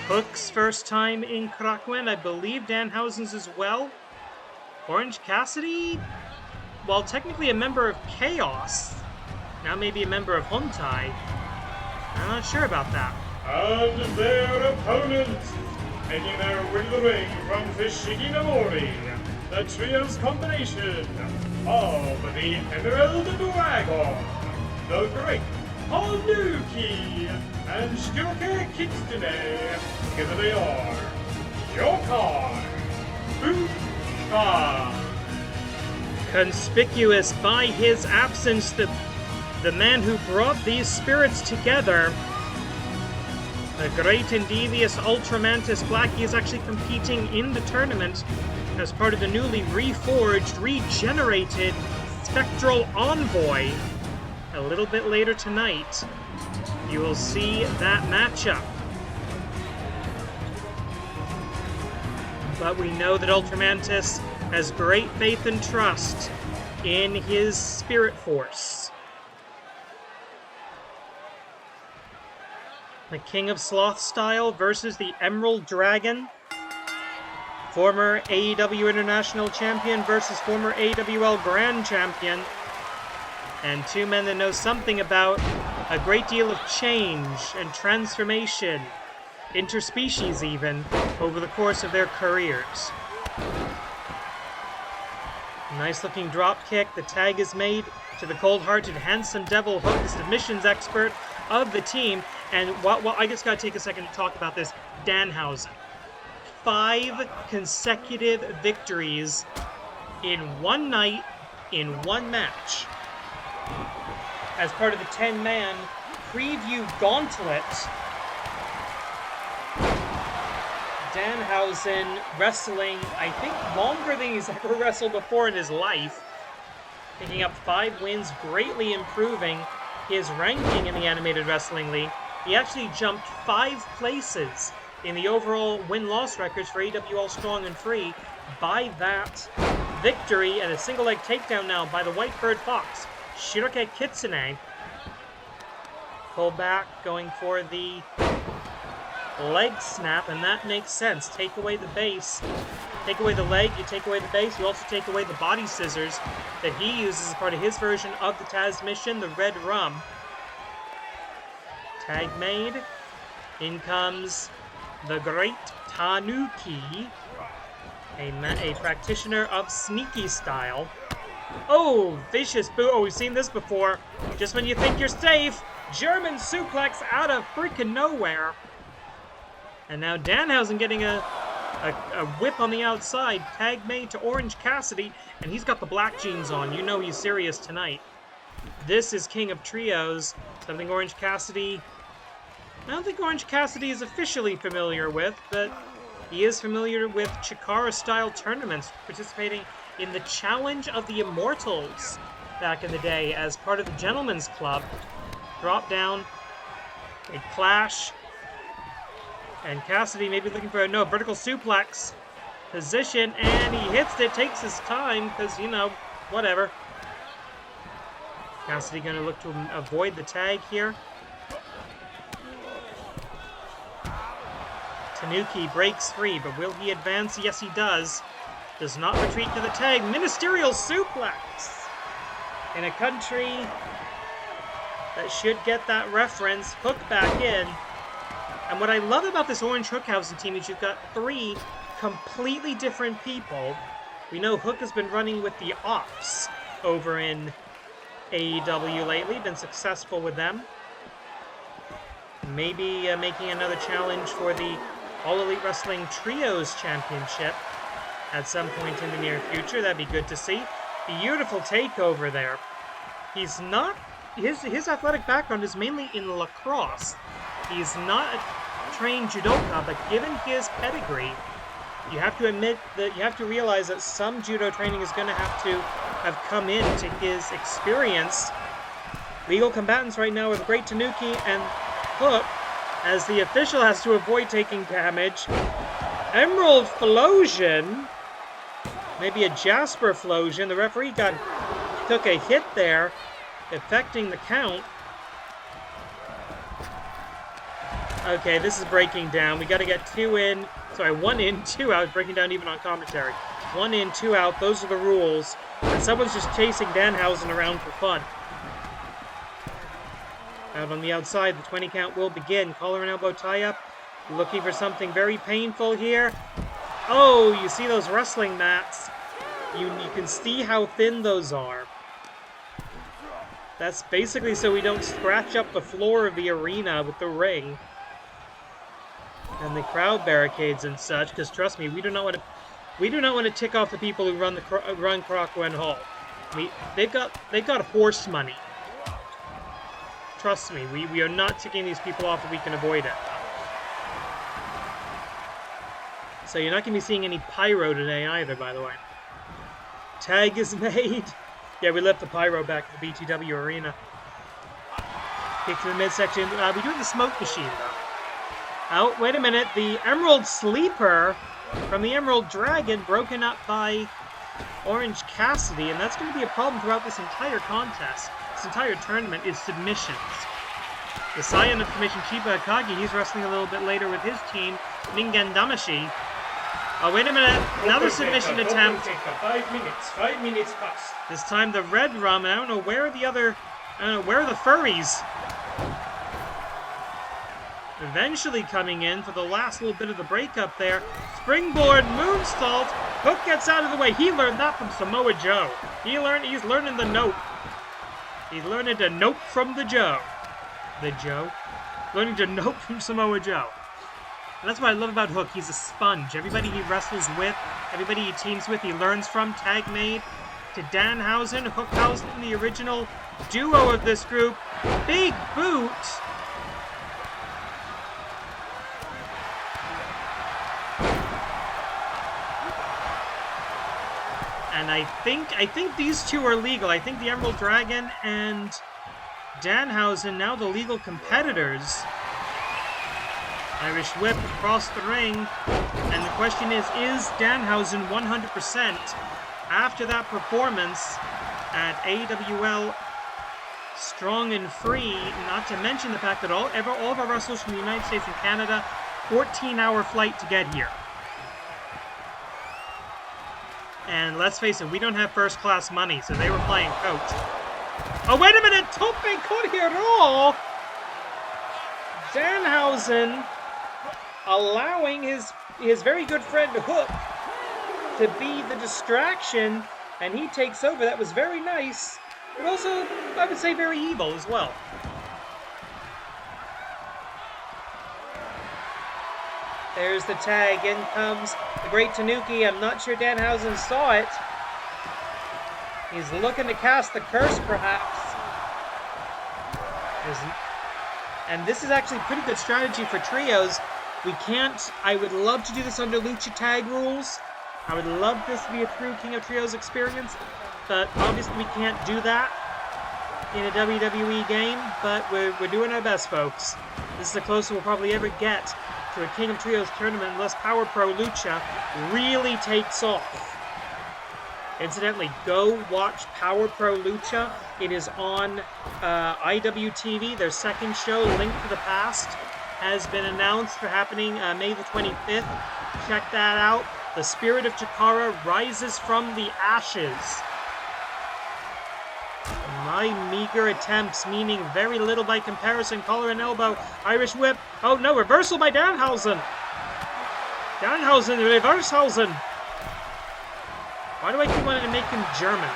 Hook's first time in Korakuen, I believe Danhausen's as well. Orange Cassidy, while technically a member of Chaos, now maybe a member of Hontai. I'm not sure about that. And their opponent, making their way to the ring from Fishiginamori, the trio's combination of the Emerald Dragon, the Great Hanuki, and Shiroke Kitsune. Together they are Yokai, Butai. Conspicuous by his absence, the man who brought these spirits together, the great and devious Ultramantis Black. He is actually competing in the tournament as part of the newly reforged, regenerated Spectral Envoy. A little bit later tonight, you will see that matchup. But we know that Ultramantis has great faith and trust in his spirit force. The King of Sloth style versus the Emerald Dragon. Former AEW International Champion versus former AWL Grand Champion. And two men that know something about a great deal of change and transformation, interspecies even, over the course of their careers. Nice looking drop kick. The tag is made to the cold-hearted Handsome Devil Hook, the submissions expert of the team. And I just gotta take a second to talk about this. Danhausen. 5 consecutive victories in one night, in one match. As part of the 10-man preview gauntlet, Danhausen wrestling, I think, longer than he's ever wrestled before in his life. Picking up 5 wins, greatly improving his ranking in the Animated Wrestling League. He actually jumped 5 places in the overall win-loss records for AWL Strong and Free by that victory, and a single leg takedown now by the White Bird Fox, Shiroke Kitsune. pull back, going for the leg snap, and that makes sense. Take away the base. Take away the leg, you take away the base, you also take away the body scissors that he uses as part of his version of the Taz mission, the Red Rum. Tag made. In comes the Great Tanuki, a practitioner of sneaky style. Oh, vicious boot. Oh, we've seen this before. Just when you think you're safe, German suplex out of freaking nowhere. And now Danhausen getting a whip on the outside. Tag made to Orange Cassidy, and he's got the black jeans on. You know he's serious tonight. This is King of Trios, something Orange Cassidy... I don't think Orange Cassidy is officially familiar with, but he is familiar with Chikara-style tournaments, participating in the Challenge of the Immortals back in the day as part of the Gentleman's Club. Drop down, a clash, and Cassidy may be looking for a vertical suplex position, and he hits it, takes his time, because, you know, whatever. Cassidy going to look to avoid the tag here. Tanuki breaks free, but will he advance? Yes, he does. Does not retreat to the tag. Ministerial suplex! In a country that should get that reference. Hook back in. And what I love about this Orange Hookhausen team is you've got three completely different people. We know Hook has been running with the Ops over in AEW lately. Been successful with them. Maybe making another challenge for the All Elite Wrestling Trios Championship at some point in the near future. That'd be good to see. Beautiful takeover there. He's not... His athletic background is mainly in lacrosse. He's not a trained judoka, but given his pedigree, you have to admit that you have to realize that some judo training is going to have come into his experience. Legal combatants right now are the Great Tanuki and Hook, as the official has to avoid taking damage. Emerald Flosion, maybe a Jasper Flosion. The referee took a hit there, affecting the count. Okay, this is breaking down. We got to get 2 in. Sorry, 1 in, 2 out. Breaking down even on commentary. 1 in, 2 out. Those are the rules. And someone's just chasing Danhausen around for fun. Out on the outside, the 20 count will begin. Collar and elbow tie-up. Looking for something very painful here. Oh, you see those wrestling mats? You can see how thin those are. That's basically so we don't scratch up the floor of the arena with the ring. And the crowd barricades and such, because trust me, we do not want to tick off the people who run Korakuen Hall. They've got horse money. Trust me, we are not ticking these people off if we can avoid it. So you're not going to be seeing any pyro today either, by the way. Tag is made. Yeah, we left the pyro back at the BTW arena. Kick to the midsection. We do have the smoke machine, though. Oh, wait a minute. The Emerald Sleeper from the Emerald Dragon broken up by Orange Cassidy, and that's going to be a problem throughout this entire contest. This entire tournament is submissions. The Scion of Commission Chiba Akagi, he's wrestling a little bit later with his team, Ningen Damashii. Oh, wait a minute. Another submission attempt. 5 minutes past. This time the Red Rum, and I don't know where are the furries? Eventually coming in for the last little bit of the breakup there. Springboard moonsault. Hook gets out of the way. He learned that from Samoa Joe. He's learning the note. He's learning to note from the Joe. The Joe? Learning to note from Samoa Joe. And that's what I love about Hook. He's a sponge. Everybody he wrestles with, everybody he teams with, he learns from. Tag made to Danhausen. Hookhausen, the original duo of this group. Big boot. And I think these two are legal. I think the Emerald Dragon and Danhausen now the legal competitors. Irish whip across the ring. And the question is Danhausen 100% after that performance at AWL strong and free, not to mention the fact that all of our wrestlers from the United States and Canada, 14-hour flight to get here. And let's face it, we don't have first-class money, so they were playing coach. Oh, wait a minute! Tope Corriero! Danhausen allowing his very good friend Hook to be the distraction, and he takes over. That was very nice, but also, I would say, very evil as well. There's the tag. In comes the great Tanuki. I'm not sure Danhausen saw it. He's looking to cast the curse, perhaps. And this is actually pretty good strategy for trios. We can't... I would love to do this under Lucha Tag rules. I would love this to be a true King of Trios experience. But obviously we can't do that in a WWE game. But we're doing our best, folks. This is the closest we'll probably ever get to a King of Trios tournament unless Power Pro Lucha really takes off. Incidentally, go watch Power Pro Lucha. It is on IWTV. Their second show, Link to the Past, has been announced for happening May the 25th. Check that out. The spirit of Chikara rises from the ashes. My meager attempts, meaning very little by comparison. Collar and elbow. Irish whip. Oh no, reversal by Danhausen. Danhausen, Revershausen. Why do I keep wanting to make him German?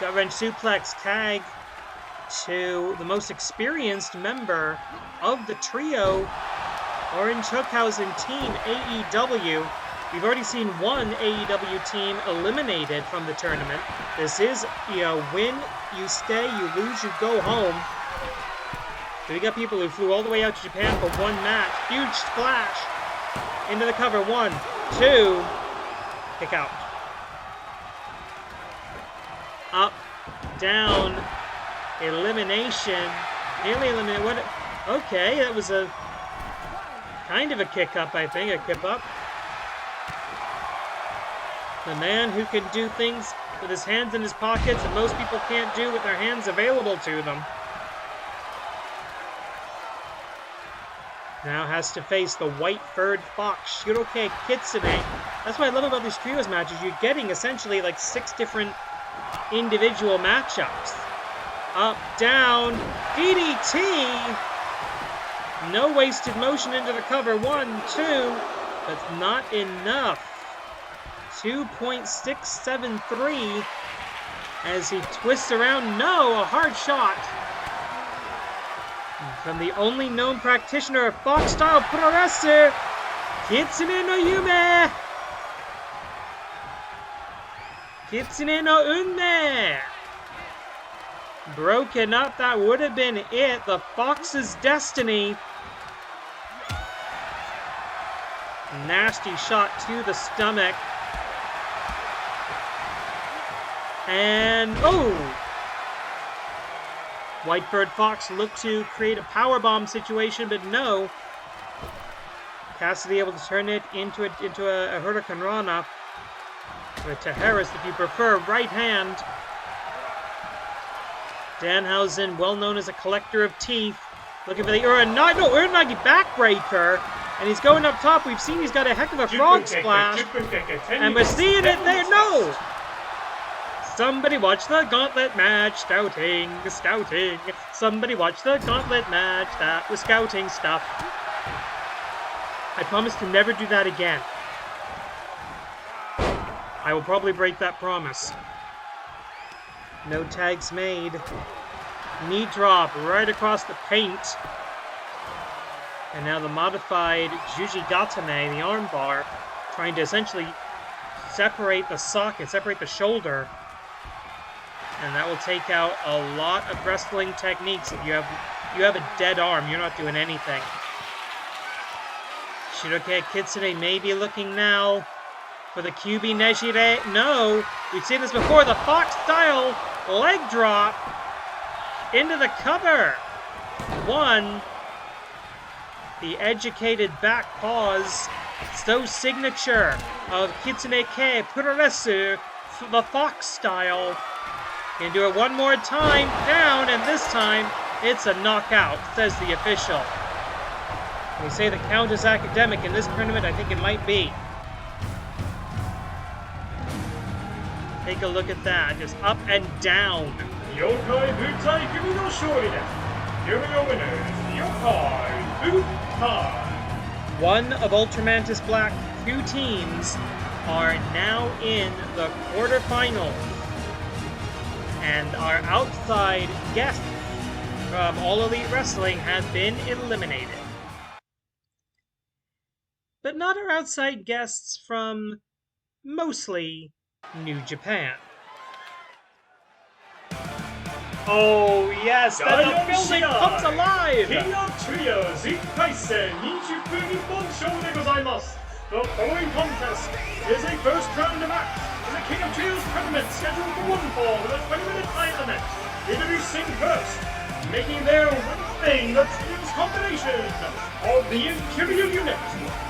Gut wrench suplex tag to the most experienced member of the trio, Orange Hookhausen team, AEW. We've already seen one AEW team eliminated from the tournament. This is, win, you stay, you lose, you go home. So we got people who flew all the way out to Japan for one match. Huge splash into the cover. 1, 2, kick out. Up, down, elimination, nearly eliminated. What? Okay, that was a kind of a kick up, I think, a kip up. The man who can do things with his hands in his pockets that most people can't do with their hands available to them. Now has to face the white-furred fox, Shiroke Kitsune. That's what I love about these trios matches. You're getting essentially like 6 different individual matchups. Up, down, DDT! No wasted motion into the cover. 1, 2, but not enough. 2.673 as he twists around. No, a hard shot. From the only known practitioner of Fox-style puroresu, Kitsune no Yume! Kitsune no Unme! Broken up, that would have been it. The Fox's destiny. Nasty shot to the stomach. And, oh! Whitebird Fox looked to create a powerbomb situation, but no. Cassidy able to turn it into a Hurricane Rana. Or to Harris, if you prefer, right hand. Danhausen, well known as a collector of teeth. Looking for the Uranagi backbreaker. And he's going up top. We've seen he's got a heck of a frog splash. And we're seeing it there. No! Somebody watch the gauntlet match. Scouting. Somebody watch the gauntlet match. That was scouting stuff. I promise to never do that again. I will probably break that promise. No tags made. Knee drop right across the paint. And now the modified Juji Gatame, the armbar, trying to essentially separate the socket, separate the shoulder. And that will take out a lot of wrestling techniques. If you have a dead arm, you're not doing anything. Shiroke Kitsune may be looking now for the QB Nejire. No, we've seen this before. The Fox-style leg drop into the cover. 1. The educated back pause. So signature of Kitsune Puroresu, the Fox style. Can do it one more time, down, and this time it's a knockout, says the official. They say the count is academic in this tournament. I think it might be. Take a look at that, just up and down. Yokai Butai Kumi no Shori desu. Here are your winners, Yokai Butai. One of Ultramantis Black, 2 teams are now in the quarterfinals. And our outside guests from All Elite Wrestling have been eliminated. But not our outside guests from mostly New Japan. Oh yes, then the building comes alive! King of Trios, 1回戦20分日本勝負でございます。The following contest is a first round match in the King of Trios tournament scheduled for one fall with a 20-minute time limit. Introducing first, making their way the Trios combination of the Imperial unit,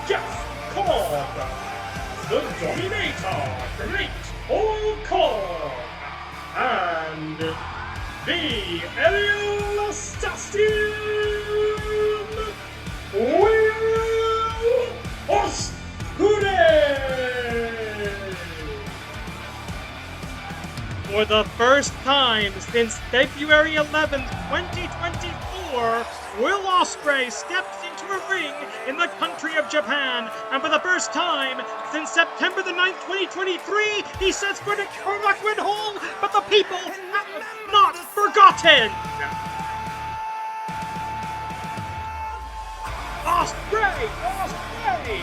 Jeff Cobb, the Dominator, Great Cobb, and the Aerial Assassin, Will Ospreay! For the first time since February 11th, 2024, Will Ospreay steps into a ring in the country of Japan, and for the first time since September the 9th, 2023, he sets foot at Korakuen Hall, but the people have not forgotten! Ospreay! Ospreay!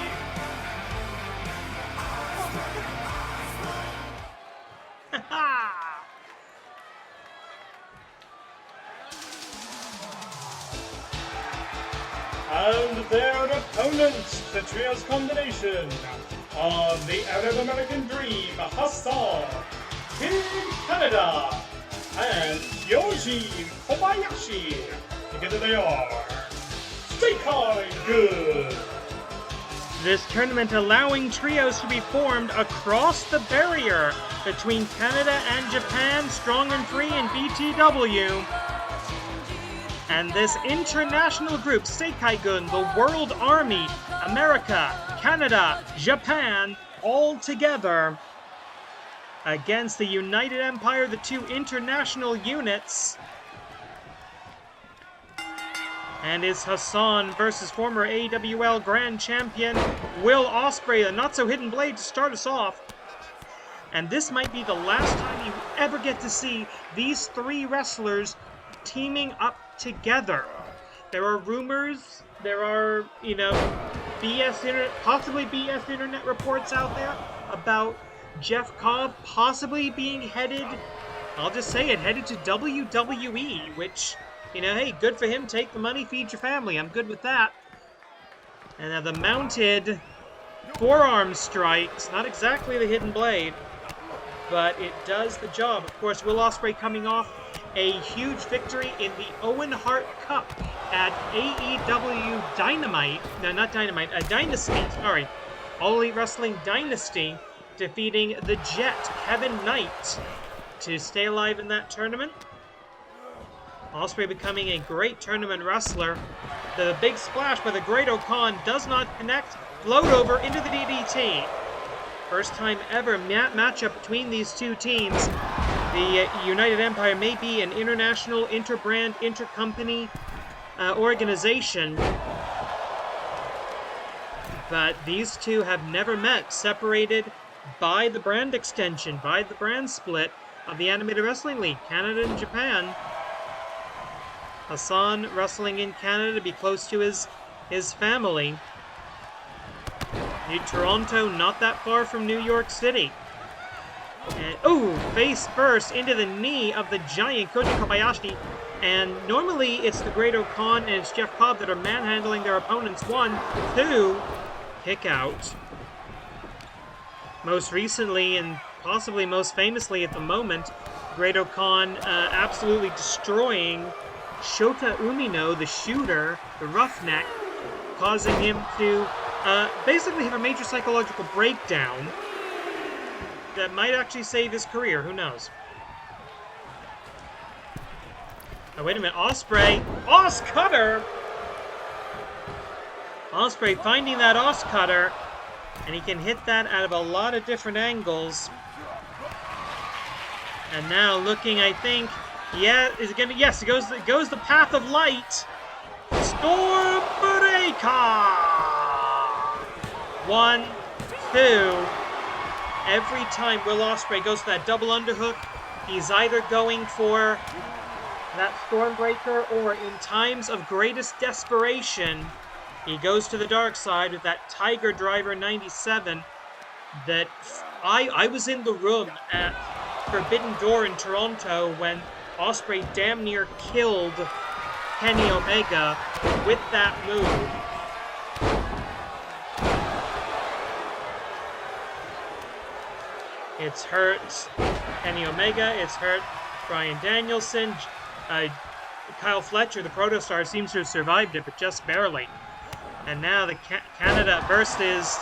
And their opponents, the Trios combination of the Arab American Dream, Hassan, King Canada, and Yoji Kobayashi. Together they are Sekai-Gun. This tournament allowing trios to be formed across the barrier between Canada and Japan, Strong and Free and BTW. And this international group, Sekai-Gun, the World Army, America, Canada, Japan, all together against the United Empire, the 2 international units. And it's Hassan versus former AWL Grand Champion Will Ospreay, the not-so-hidden blade to start us off. And this might be the last time you ever get to see these 3 wrestlers teaming up together. There are rumors, there are, possibly BS internet reports out there about Jeff Cobb possibly being headed, I'll just say it, headed to WWE, which, hey, good for him, take the money, feed your family, I'm good with that. And now the mounted forearm strikes, not exactly the hidden blade, but it does the job. Of course, Will Ospreay coming off a huge victory in the Owen Hart Cup at AEW Dynasty, sorry. All Elite Wrestling Dynasty, defeating the Jet, Kevin Knight, to stay alive in that tournament. Ospreay becoming a great tournament wrestler. The big splash by the Great Okan does not connect, float over into the DDT. First time ever matchup between these 2 teams. The United Empire may be an international, inter-brand, inter-company organization, but these 2 have never met, separated by the brand extension, by the brand split of the Animated Wrestling League, Canada and Japan. Hassan wrestling in Canada to be close to his family. New Toronto, not that far from New York City. And, face first into the knee of the giant Koji Kobayashi. And normally it's the Great Okan and it's Jeff Cobb that are manhandling their opponents. 1, 2, kick out. Most recently, and possibly most famously at the moment, Great Okan absolutely destroying Shota Umino, the shooter, the roughneck, causing him to basically have a major psychological breakdown that might actually save his career, who knows. Oh, wait a minute. Ospreay. Os Cutter! Ospreay finding that Os Cutter. And he can hit that out of a lot of different angles. And now looking, I think... Yeah, is it gonna... Yes, it goes the path of light. Storm Breaker! 1, 2... Every time Will Ospreay goes for that double underhook, he's either going for that Stormbreaker, or in times of greatest desperation, he goes to the dark side with that Tiger Driver 97 that I was in the room at Forbidden Door in Toronto when Ospreay damn near killed Kenny Omega with that move. It's hurt Kenny Omega, it's hurt Bryan Danielson. Kyle Fletcher, the Protostar, seems to have survived it, but just barely. And now the Canada versus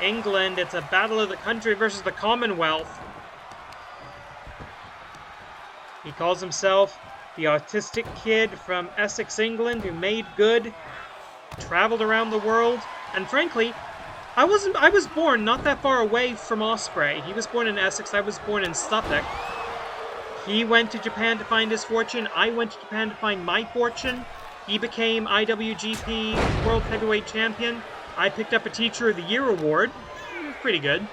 England. It's a battle of the country versus the Commonwealth. He calls himself the autistic kid from Essex, England, who made good, traveled around the world, and frankly, I was born not that far away from Ospreay. He was born in Essex, I was born in Suffolk. He went to Japan to find his fortune, I went to Japan to find my fortune. He became IWGP World Heavyweight Champion. I picked up a Teacher of the Year award. It was pretty good.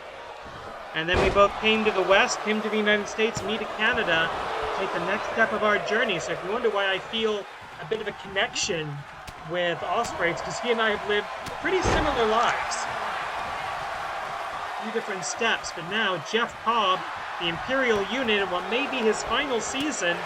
And then we both came to the West, came to the United States, me to Canada, to take the next step of our journey. So if you wonder why I feel a bit of a connection with Ospreay, it's because he and I have lived pretty similar lives. Few different steps, but now Jeff Cobb, the Imperial Unit, in what may be his final season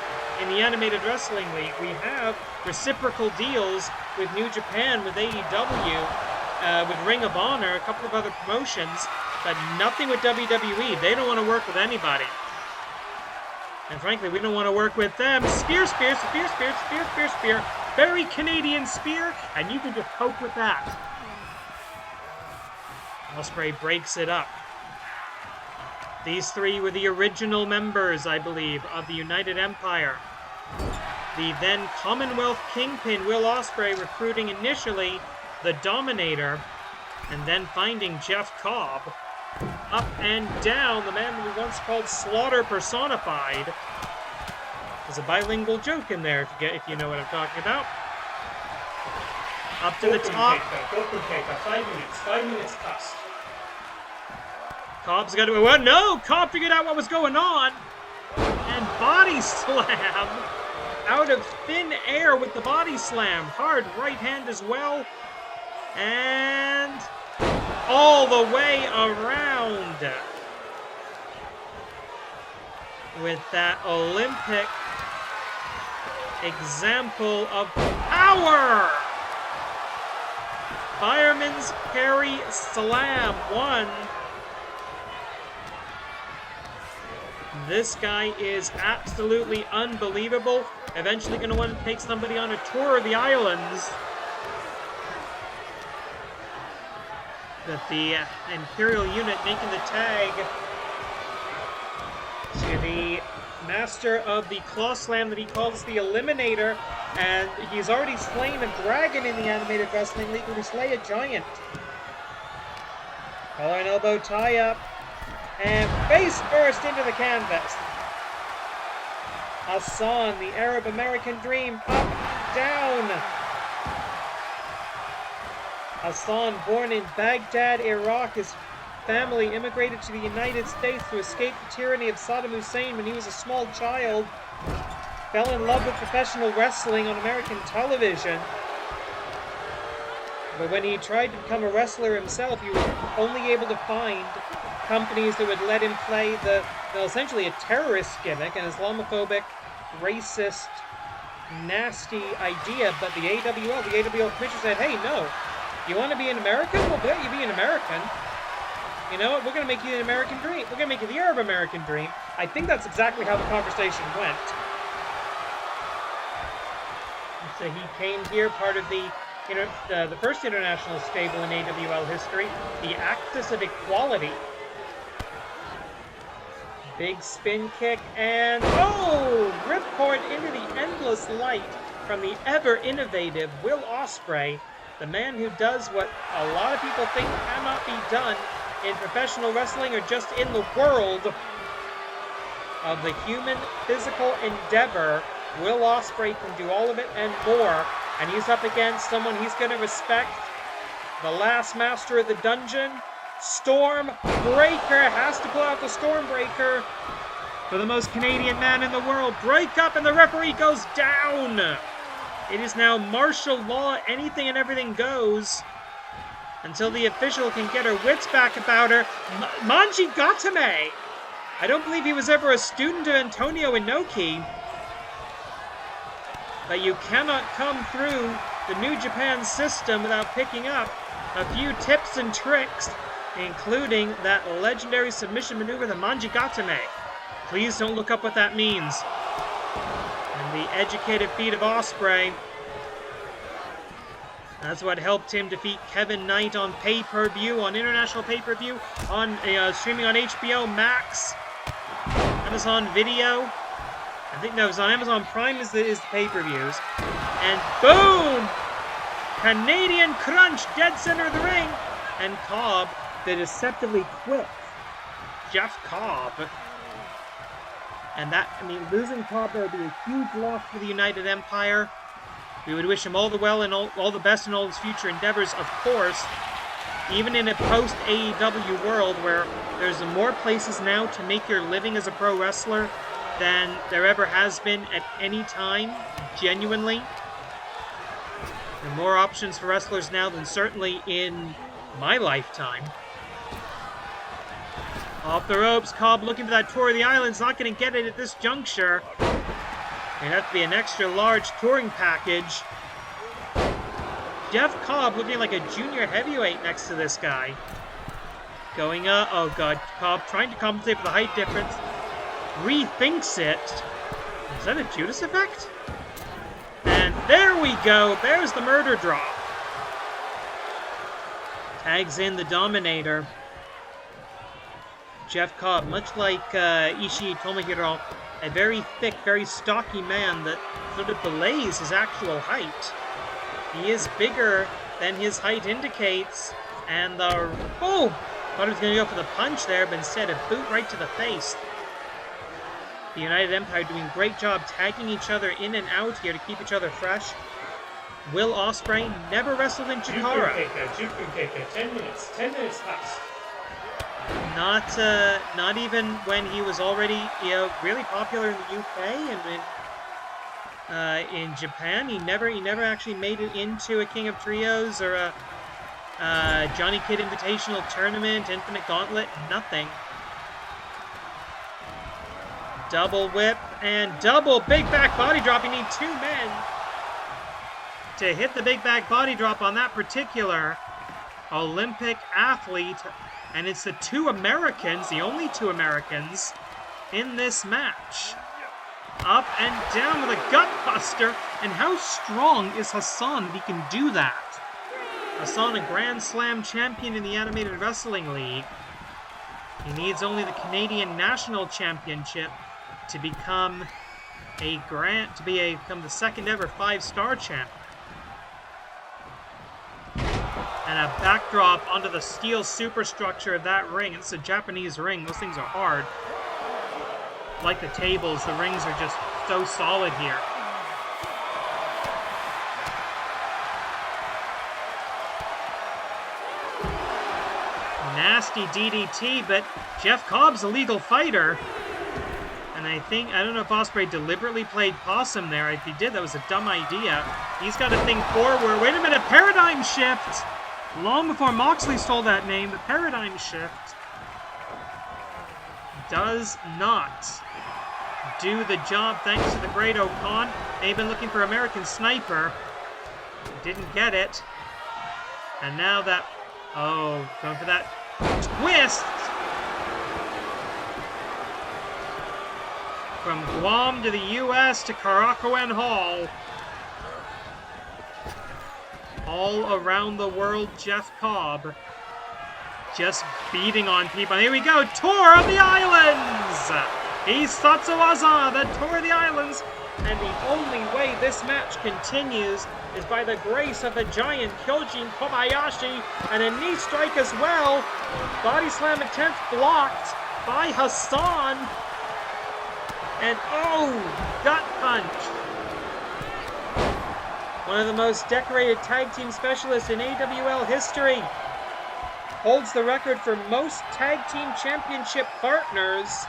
in the Animated Wrestling League. We have reciprocal deals with New Japan, with AEW, with Ring of Honor, a couple of other promotions, but nothing with WWE. They don't want to work with anybody. And frankly, we don't want to work with them. Spear, spear, spear, spear, spear, spear, spear. Very Canadian spear, and you can just cope with that. Ospreay breaks it up. These three were the original members, I believe, of the United Empire. The then Commonwealth Kingpin, Will Ospreay, recruiting initially the Dominator, and then finding Jeff Cobb. Up and down, the man we once called Slaughter personified. There's a bilingual joke in there, if you know what I'm talking about. Up to the top. Go for paper. 5 minutes past. Cobb's got to... Well, no! Cobb figured out what was going on! And body slam! Out of thin air with the body slam. Hard right hand as well. And... all the way around. With that Olympic example of power! Fireman's carry slam. 1. This guy is absolutely unbelievable. Eventually going to want to take somebody on a tour of the islands. With the Imperial Unit making the tag to the master of the Claw Slam that he calls the Eliminator. And he's already slain a dragon in the Animated Wrestling League. Will he slay a giant? Collar and elbow tie up. And face first into the canvas. Hassan, the Arab American Dream, up, down. Hassan, born in Baghdad, Iraq, his family immigrated to the United States to escape the tyranny of Saddam Hussein when he was a small child. Fell in love with professional wrestling on American television. But when he tried to become a wrestler himself, he was only able to find companies that would let him play essentially a terrorist gimmick, an Islamophobic, racist, nasty idea. But the AWL commissioner said, hey, no, you want to be an American? We'll let you be an American. You know what? We're going to make you an American Dream. We're going to make you the Arab American Dream. I think that's exactly how the conversation went. So he came here, part of the first international stable in AWL history, the Axis of Equality. Big spin kick and oh! Ripcord into the endless light from the ever innovative Will Ospreay, the man who does what a lot of people think cannot be done in professional wrestling or just in the world of the human physical endeavor. Will Ospreay can do all of it and more, and he's up against someone he's going to respect. The last master of the dungeon, Stormbreaker, has to pull out the Stormbreaker for the most Canadian man in the world. Break up, and the referee goes down. It is now martial law, anything and everything goes, until the official can get her wits back about her. Manji Gatame! I don't believe he was ever a student of Antonio Inoki, but you cannot come through the New Japan system without picking up a few tips and tricks, including that legendary submission maneuver, the Manji Gatame. Please don't look up what that means. And the educated feet of Ospreay. That's what helped him defeat Kevin Knight on pay-per-view, on international pay-per-view, on streaming on HBO Max, Amazon Video. I think no, it was on Amazon Prime is the pay-per-views. And boom! Canadian Crunch, dead center of the ring. And Cobb, the deceptively quick Jeff Cobb. And that, I mean, losing Cobb there would be a huge loss for the United Empire. We would wish him all the well and all the best in all his future endeavors, of course. Even in a post-AEW world where there's more places now to make your living as a pro wrestler than there ever has been at any time, genuinely. There are more options for wrestlers now than certainly in my lifetime. Off the ropes, Cobb looking for that tour of the islands, not going to get it at this juncture. It'd have to be an extra large touring package. Jeff Cobb looking like a junior heavyweight next to this guy. Going up, oh god, Cobb trying to compensate for the height difference. Rethinks it. Is that a Judas effect? And there we go, there's the murder drop. Tags in the Dominator. Jeff Cobb, much like Ishii Tomohiro, a very thick, very stocky man that sort of belays his actual height. He is bigger than his height indicates, and the... Oh! Thought he was going to go for the punch there, but instead a boot right to the face. The United Empire doing a great job tagging each other in and out here to keep each other fresh. Will Ospreay never wrestled in Chikara. 10 minutes. 10 minutes past. Not even when he was already, really popular in the UK and in Japan. He never actually made it into a King of Trios or a Johnny Kidd Invitational Tournament, Infinite Gauntlet, nothing. Double whip and double big back body drop. You need two men to hit the big back body drop on that particular Olympic athlete. And it's the two Americans, the only two Americans, in this match. Up and down with a gut buster. And how strong is Hassan that he can do that? Hassan, a Grand Slam champion in the Animated Wrestling League. He needs only the Canadian National Championship to become become the second ever 5-star champion. And a backdrop onto the steel superstructure of that ring. It's a Japanese ring. Those things are hard. Like the tables, the rings are just so solid here. Nasty DDT, but Jeff Cobb's a legal fighter. And I don't know if Ospreay deliberately played possum there. If he did, that was a dumb idea. He's got to think forward. Wait a minute, paradigm shift! Long before Moxley stole that name, the paradigm shift does not do the job thanks to the great Okan. They've been looking for American Sniper. Didn't get it. And now that... Oh, going for that twist! From Guam to the U.S. to Korakuen Hall. All around the world, Jeff Cobb Just beating on people. Here we go, Tour of the Islands! He's Satsuwaza, the Tour of the Islands. And the only way this match continues is by the grace of the giant Kyojin Kobayashi and a knee strike as well. Body slam attempt blocked by Hassan. And oh, gut punch. One of the most decorated tag team specialists in AWL history. Holds the record for most tag team championship partners.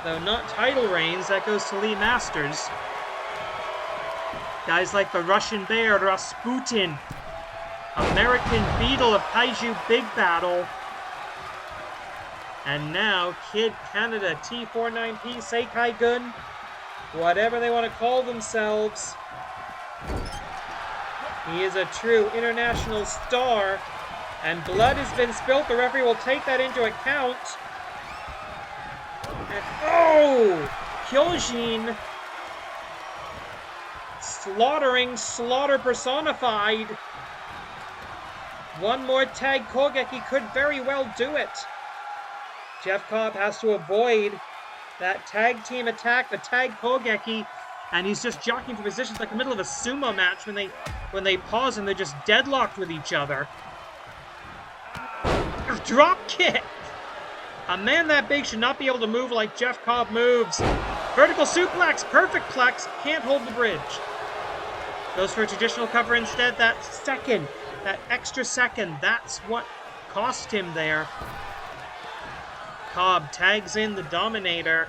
Though not title reigns, that goes to Lee Masters. Guys like the Russian Bear, Rasputin, American Beetle of Kaiju Big Battle, and now Kid Canada, T49P, Sekai-Gun, whatever they want to call themselves. He is a true international star, and blood has been spilt. The referee will take that into account. And oh! Kyojin slaughtering Slaughter personified. One more tag Kogeki could very well do it. Jeff Cobb has to avoid that tag team attack, the tag Kogeki, and he's just jockeying for positions like the middle of a sumo match when they pause and they're just deadlocked with each other. Drop kick! A man that big should not be able to move like Jeff Cobb moves. Vertical suplex, perfect plex, can't hold the bridge. Goes for a traditional cover instead. That second, that extra second, that's what cost him there. Cobb tags in the Dominator.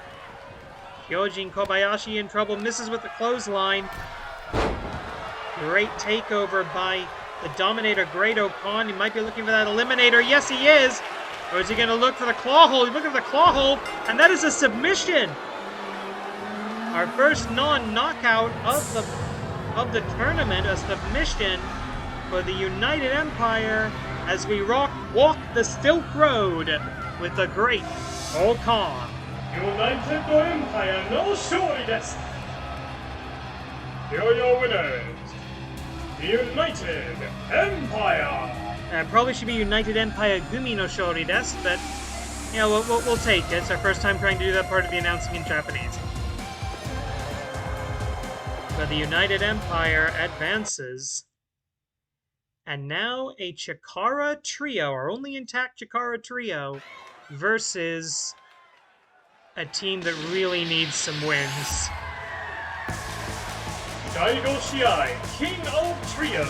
Kyojin Kobayashi in trouble, misses with the clothesline. Great takeover by the Dominator, Great Okan. He might be looking for that Eliminator. Yes, he is! Or is he going to look for the claw hold? He's looking for the claw hold, and that is a submission! Our first non-knockout of the tournament, a submission for the United Empire as we walk the Silk Road with the Great Okan. United Empire no shori desu. Here are your winners. The United Empire. Probably should be United Empire Gumi no Shori desu, but yeah, we'll take it. It's our first time trying to do that part of the announcing in Japanese. But the United Empire advances. And now a Chikara trio, our only intact Chikara trio, versus a team that really needs some wins. 第5試合 King of Trios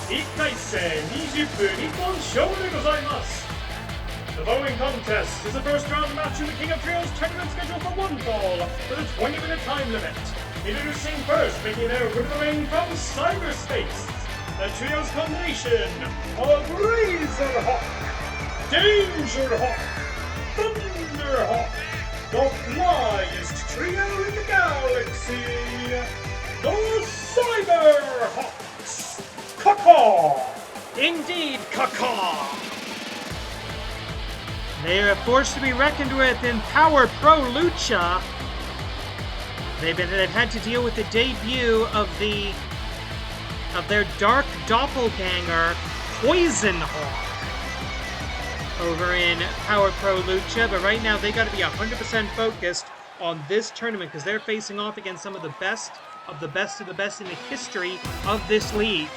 1回戦20分日本勝負でございます The following contest is the first round match in the King of Trios tournament scheduled for one fall with a 20-minute time limit. Introducing first, making their way to the ring from cyberspace, the Trios combination of Razorhawk, Dangerhawk, Thunderhawk, the flyest trio in the galaxy, the XyberhawX! Kaka! Indeed, Kaka! They are a force to be reckoned with in Power Pro Lucha. They've had to deal with the debut of their dark doppelganger, Poison Hawk, over in Power Pro Lucha, but right now they got to be 100% focused on this tournament because they're facing off against some of the best of the best of the best in the history of this league.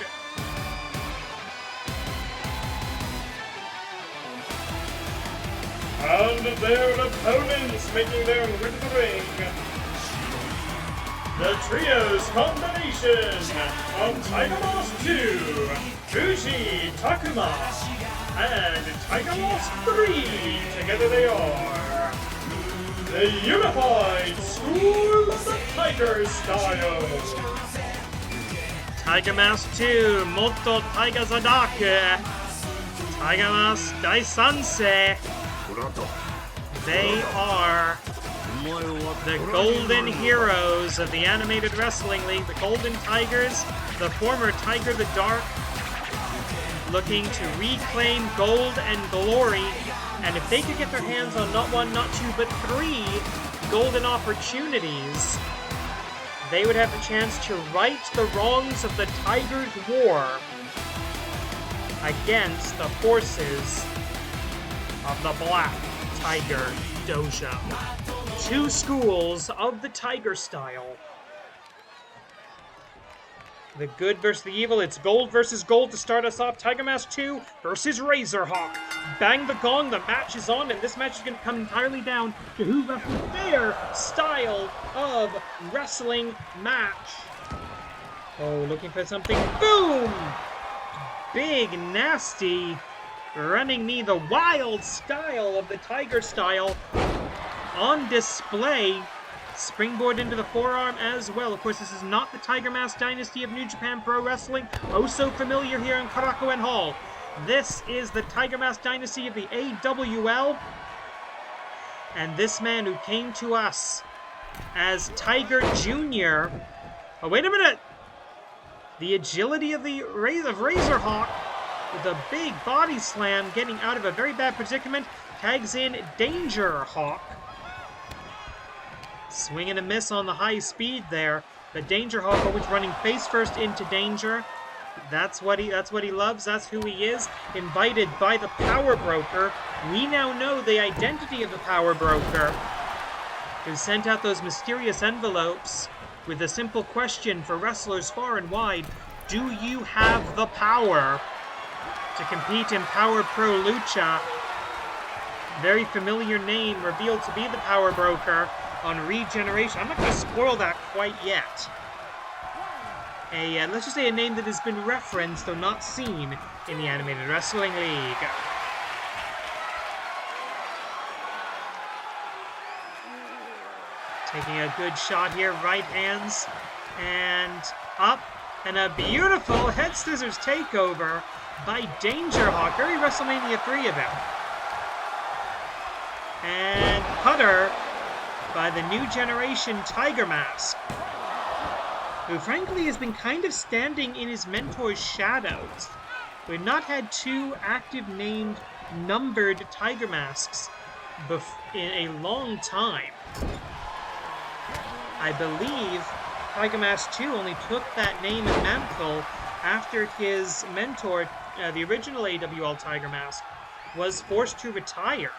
And their opponents making their way to the ring. The Trios combination of Tiger Mask 2, Fuji Takuma, and Tiger Mask 3. Together they are the Unified School of the Tiger Style. Tiger Mask 2, Motto Taiga Zadaku, Tiger Mask Daisansei. They are the Golden Heroes of the Animated Wrestling League, the Golden Tigers, the former Tiger the Dark, looking to reclaim gold and glory. And if they could get their hands on not one, not two, but 3 golden opportunities, they would have the chance to right the wrongs of the Tigers' War against the forces of the Black Tiger Dojo. Two schools of the Tiger style. The good versus the evil. It's gold versus gold to start us off. Tiger Mask 2 versus Razorhawk. Bang the gong, the match is on, and this match is going to come entirely down to who wrestles their style of wrestling match. Oh, looking for something. Boom! Big, nasty, running knee. The wild style of the Tiger style on display. Springboard into the forearm as well. Of course, this is not the Tiger Mask dynasty of New Japan Pro Wrestling. Oh, so familiar here in Korakuen Hall. This is the Tiger Mask dynasty of the AWL. And this man who came to us as Tiger Jr. Oh, wait a minute! The agility of the Razorhawk with a big body slam, getting out of a very bad predicament. Tags in Danger Hawk. Swing and a miss on the high speed there. But Danger Hawk always running face first into danger. That's what he loves. That's who he is. Invited by the Power Broker. We now know the identity of the Power Broker, who sent out those mysterious envelopes with a simple question for wrestlers far and wide. Do you have the power to compete in Power Pro Lucha? Very familiar name revealed to be the Power Broker on Regeneration. I'm not going to spoil that quite yet. Let's just say a name that has been referenced, though not seen, in the Animated Wrestling League. Taking a good shot here, right hands, and up, and a beautiful head scissors takeover by Danger Hawk. Very WrestleMania 3 of him. And putter by the new generation Tiger Mask, who frankly has been kind of standing in his mentor's shadows. We've not had two active named numbered Tiger Masks in a long time. I believe Tiger Mask 2 only took that name and mantle after his mentor, the original AWL Tiger Mask, was forced to retire.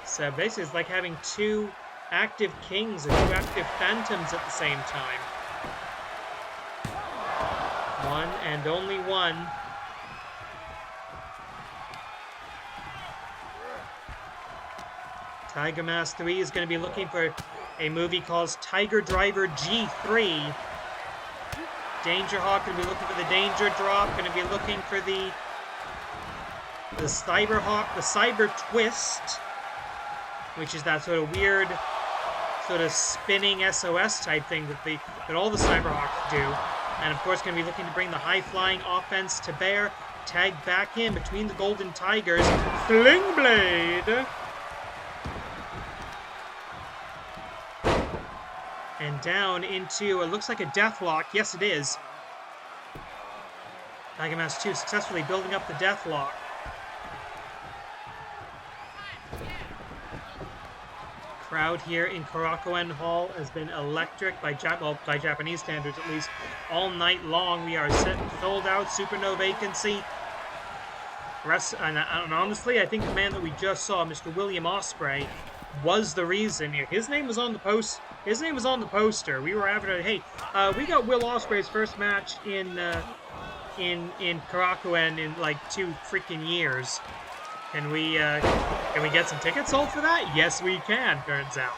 So basically it's like having two active kings and two active phantoms at the same time. One and only one. Tiger Mask 3 is going to be looking for a movie called Tiger Driver G3. Danger Hawk going to be looking for the Danger Drop, going to be looking for the Cyberhawk, the Cyber Twist, which is that sort of weird, sort of spinning SOS type thing that all the Cyberhawks do. And of course, going to be looking to bring the high-flying offense to bear. Tag back in between the Golden Tigers. Fling Blade! And down into, it looks like a Deathlock. Yes, it is. Tiger Mask 2 successfully building up the Deathlock. Crowd here in Korakuen Hall has been electric by Japanese standards, at least, all night long. We are sold out, super no vacancy. And honestly, I think the man that we just saw, Mr. William Ospreay, was the reason here. His name was on the post. His name was on the poster. We were advertising, hey, we got Will Ospreay's first match in Korakuen in like 2 freaking years. Can we get some tickets sold for that? Yes, we can, turns out.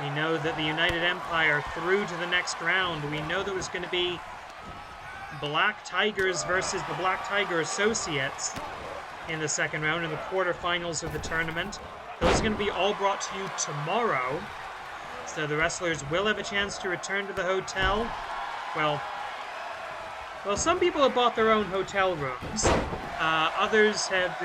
We know that the United Empire through to the next round. We know there was going to be Black Tigers versus the Black Tiger Associates in the second round in the quarterfinals of the tournament. Those are going to be all brought to you tomorrow. So the wrestlers will have a chance to return to the hotel. Well, some people have bought their own hotel rooms. Others have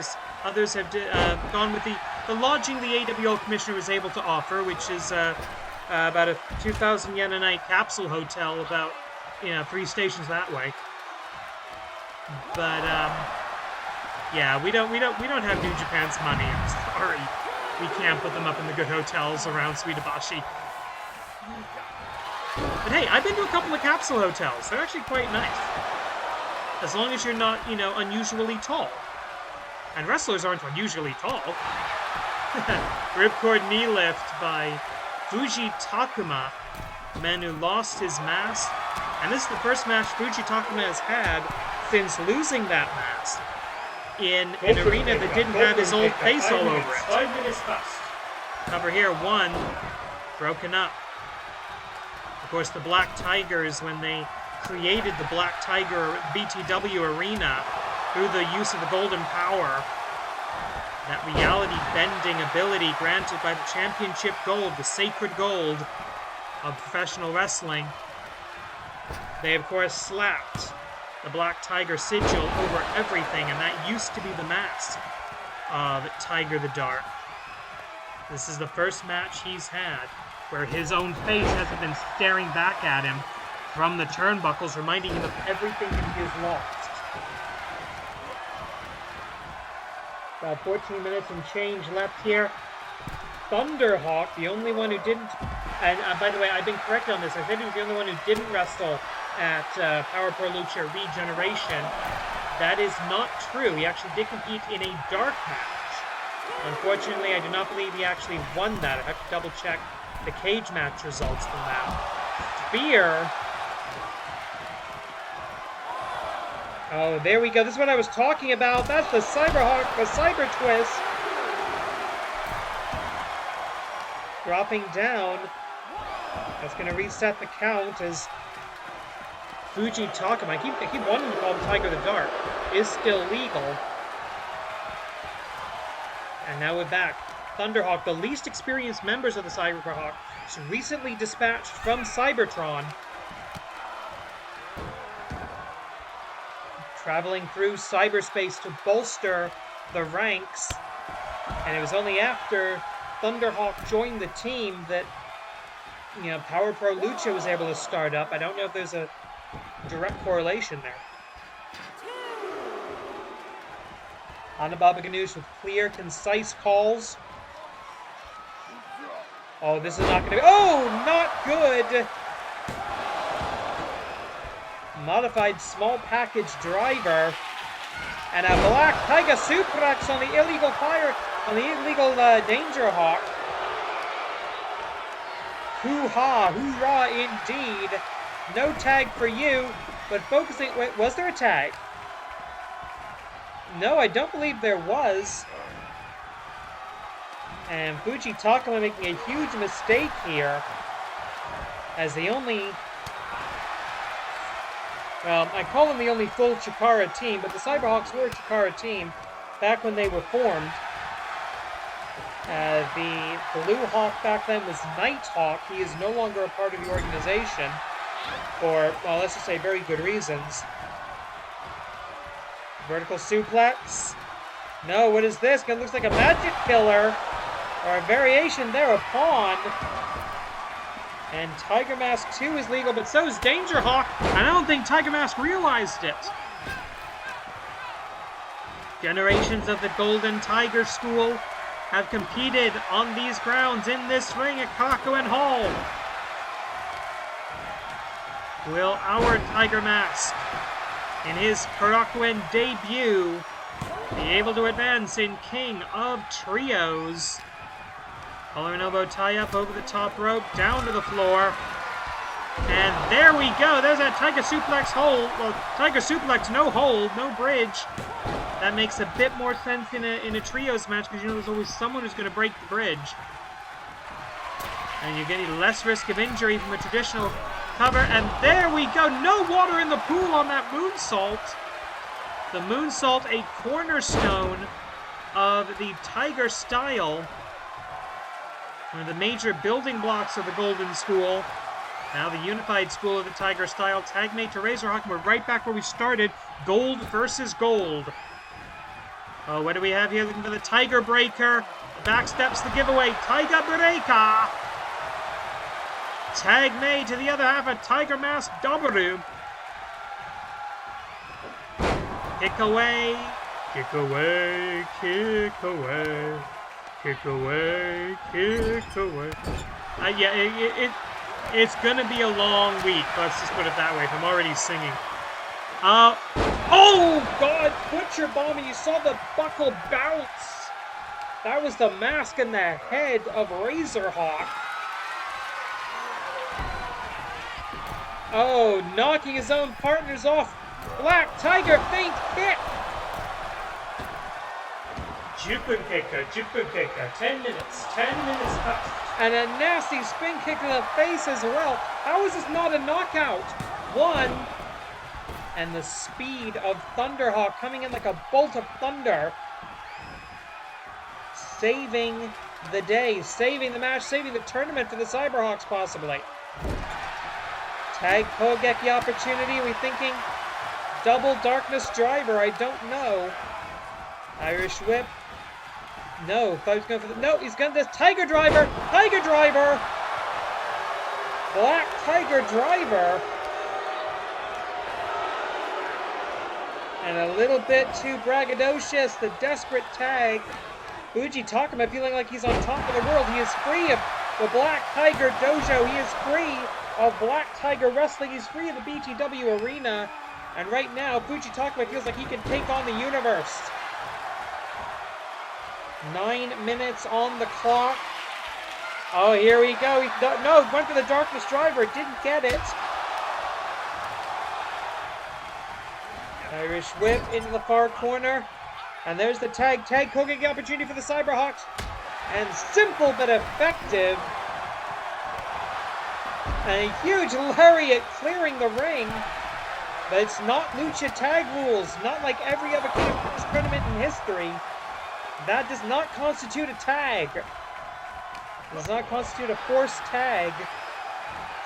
gone with the lodging the AWL commissioner was able to offer, which is about a 2,000 yen a night capsule hotel, about 3 stations that way. But yeah, we don't have New Japan's money. I'm sorry, we can't put them up in the good hotels around Suidabashi. But hey, I've been to a couple of capsule hotels. They're actually quite nice. As long as you're not, unusually tall. And wrestlers aren't unusually tall. Ripcord knee lift by Fuji Takuma, the man who lost his mask. And this is the first match Fuji Takuma has had since losing that mask in an arena that didn't have his old face all over it. 5 minutes fast. Cover here, 1, broken up. Of course, the Black Tigers, when they created the Black Tiger BTW arena through the use of the Golden Power, that reality-bending ability granted by the championship gold, the sacred gold of professional wrestling, they, of course, slapped the Black Tiger sigil over everything, and that used to be the mask of Tiger the Dark. This is the first match he's had where his own face hasn't been staring back at him from the turnbuckles, reminding him of everything that he has lost. About 14 minutes and change left here. Thunderhawk, the only one who didn't... And by the way, I've been corrected on this. I said he was the only one who didn't wrestle at Power Pro Lucha Regeneration. That is not true. He actually did compete in a dark match. Unfortunately, I do not believe he actually won that. I have to double check the cage match results from that. Spear. Oh, there we go. This is what I was talking about. That's the Cyberhawk, the Cyber Twist. Dropping down. That's going to reset the count as Fuji Takuma, I keep wanting to call him Tiger the Dark, is still legal. And now we're back. Thunderhawk, the least experienced members of the Cyberhawk, recently dispatched from Cybertron. Traveling through cyberspace to bolster the ranks. And it was only after Thunderhawk joined the team that, you know, Power Pro Lucha was able to start up. I don't know if there's a direct correlation there. Hanababa Ganoush with clear, concise calls. Oh, this is not going to be... Oh, not good! Modified small package driver. And a Black Tiger suplex on the illegal fire... On the illegal Danger Hawk. Hoo-ha, hoorah indeed. No tag for you, but focusing... Wait, was there a tag? No, I don't believe there was. And Fuji Takuma making a huge mistake here. As the only... Well, I call them the only full Chikara team, but the Cyberhawks were a Chikara team back when they were formed. The Blue Hawk back then was Nighthawk. He is no longer a part of the organization. For, well, let's just say very good reasons. Vertical suplex. No, what is this? It looks like a magic killer. Or a variation there, a pawn. And Tiger Mask 2 is legal, but so is Danger Hawk. And I don't think Tiger Mask realized it. Generations of the Golden Tiger School have competed on these grounds in this ring at Korakuen Hall. Will our Tiger Mask, in his Korakuen debut, be able to advance in King of Trios? Collar and elbow tie-up over the top rope, down to the floor. And there we go. There's that Tiger Suplex hold. Well, Tiger Suplex, no hold, no bridge. That makes a bit more sense in a trios match because you know there's always someone who's going to break the bridge. And you're getting less risk of injury from a traditional cover. And there we go. No water in the pool on that moonsault. The moonsault, a cornerstone of the Tiger style. One of the major building blocks of the Golden School. Now the unified school of the Tiger style. Tag mate to Razorhawk. We're right back where we started. Gold versus gold. Oh, what do we have here? Looking for the Tiger Breaker. Back steps the giveaway. Tiger Breaker. Tag made to the other half of Tiger Mask W. Kick away. Kick away. Kick away. Kick away. Kick away. Yeah, it's gonna be a long week. Let's just put it that way. If I'm already singing. Oh, God, Butcher Bomb, and you saw the buckle bounce. That was the mask and the head of Razorhawk. Oh, knocking his own partners off. Black Tiger feint kick. 10分経過、10分経過、10 minutes passed. And a nasty spin kick to the face as well. How is this not a knockout? One. And the speed of Thunderhawk coming in like a bolt of thunder. Saving the day, saving the match, saving the tournament for the Cyberhawks possibly. Tag Kogeki opportunity, are we thinking double Darkness Driver? I don't know. Irish Whip. No, thought he was going for the... No, he's going this. Tiger Driver! Tiger Driver! Black Tiger Driver. And a little bit too braggadocious, the desperate tag. Fuji Takuma feeling like he's on top of the world. He is free of the Black Tiger Dojo. He is free of Black Tiger Wrestling. He's free of the BTW Arena. And right now, Fuji Takuma feels like he can take on the universe. 9 minutes on the clock. Oh, here we go. No, went for the Darkness Driver. Didn't get it. Irish Whip into the far corner. And there's the tag. Tag Kogeki opportunity for the Cyberhawks. And simple but effective. And a huge lariat clearing the ring. But it's not Lucha Tag rules. Not like every other tournament in history. That does not constitute a tag. Does not constitute a forced tag.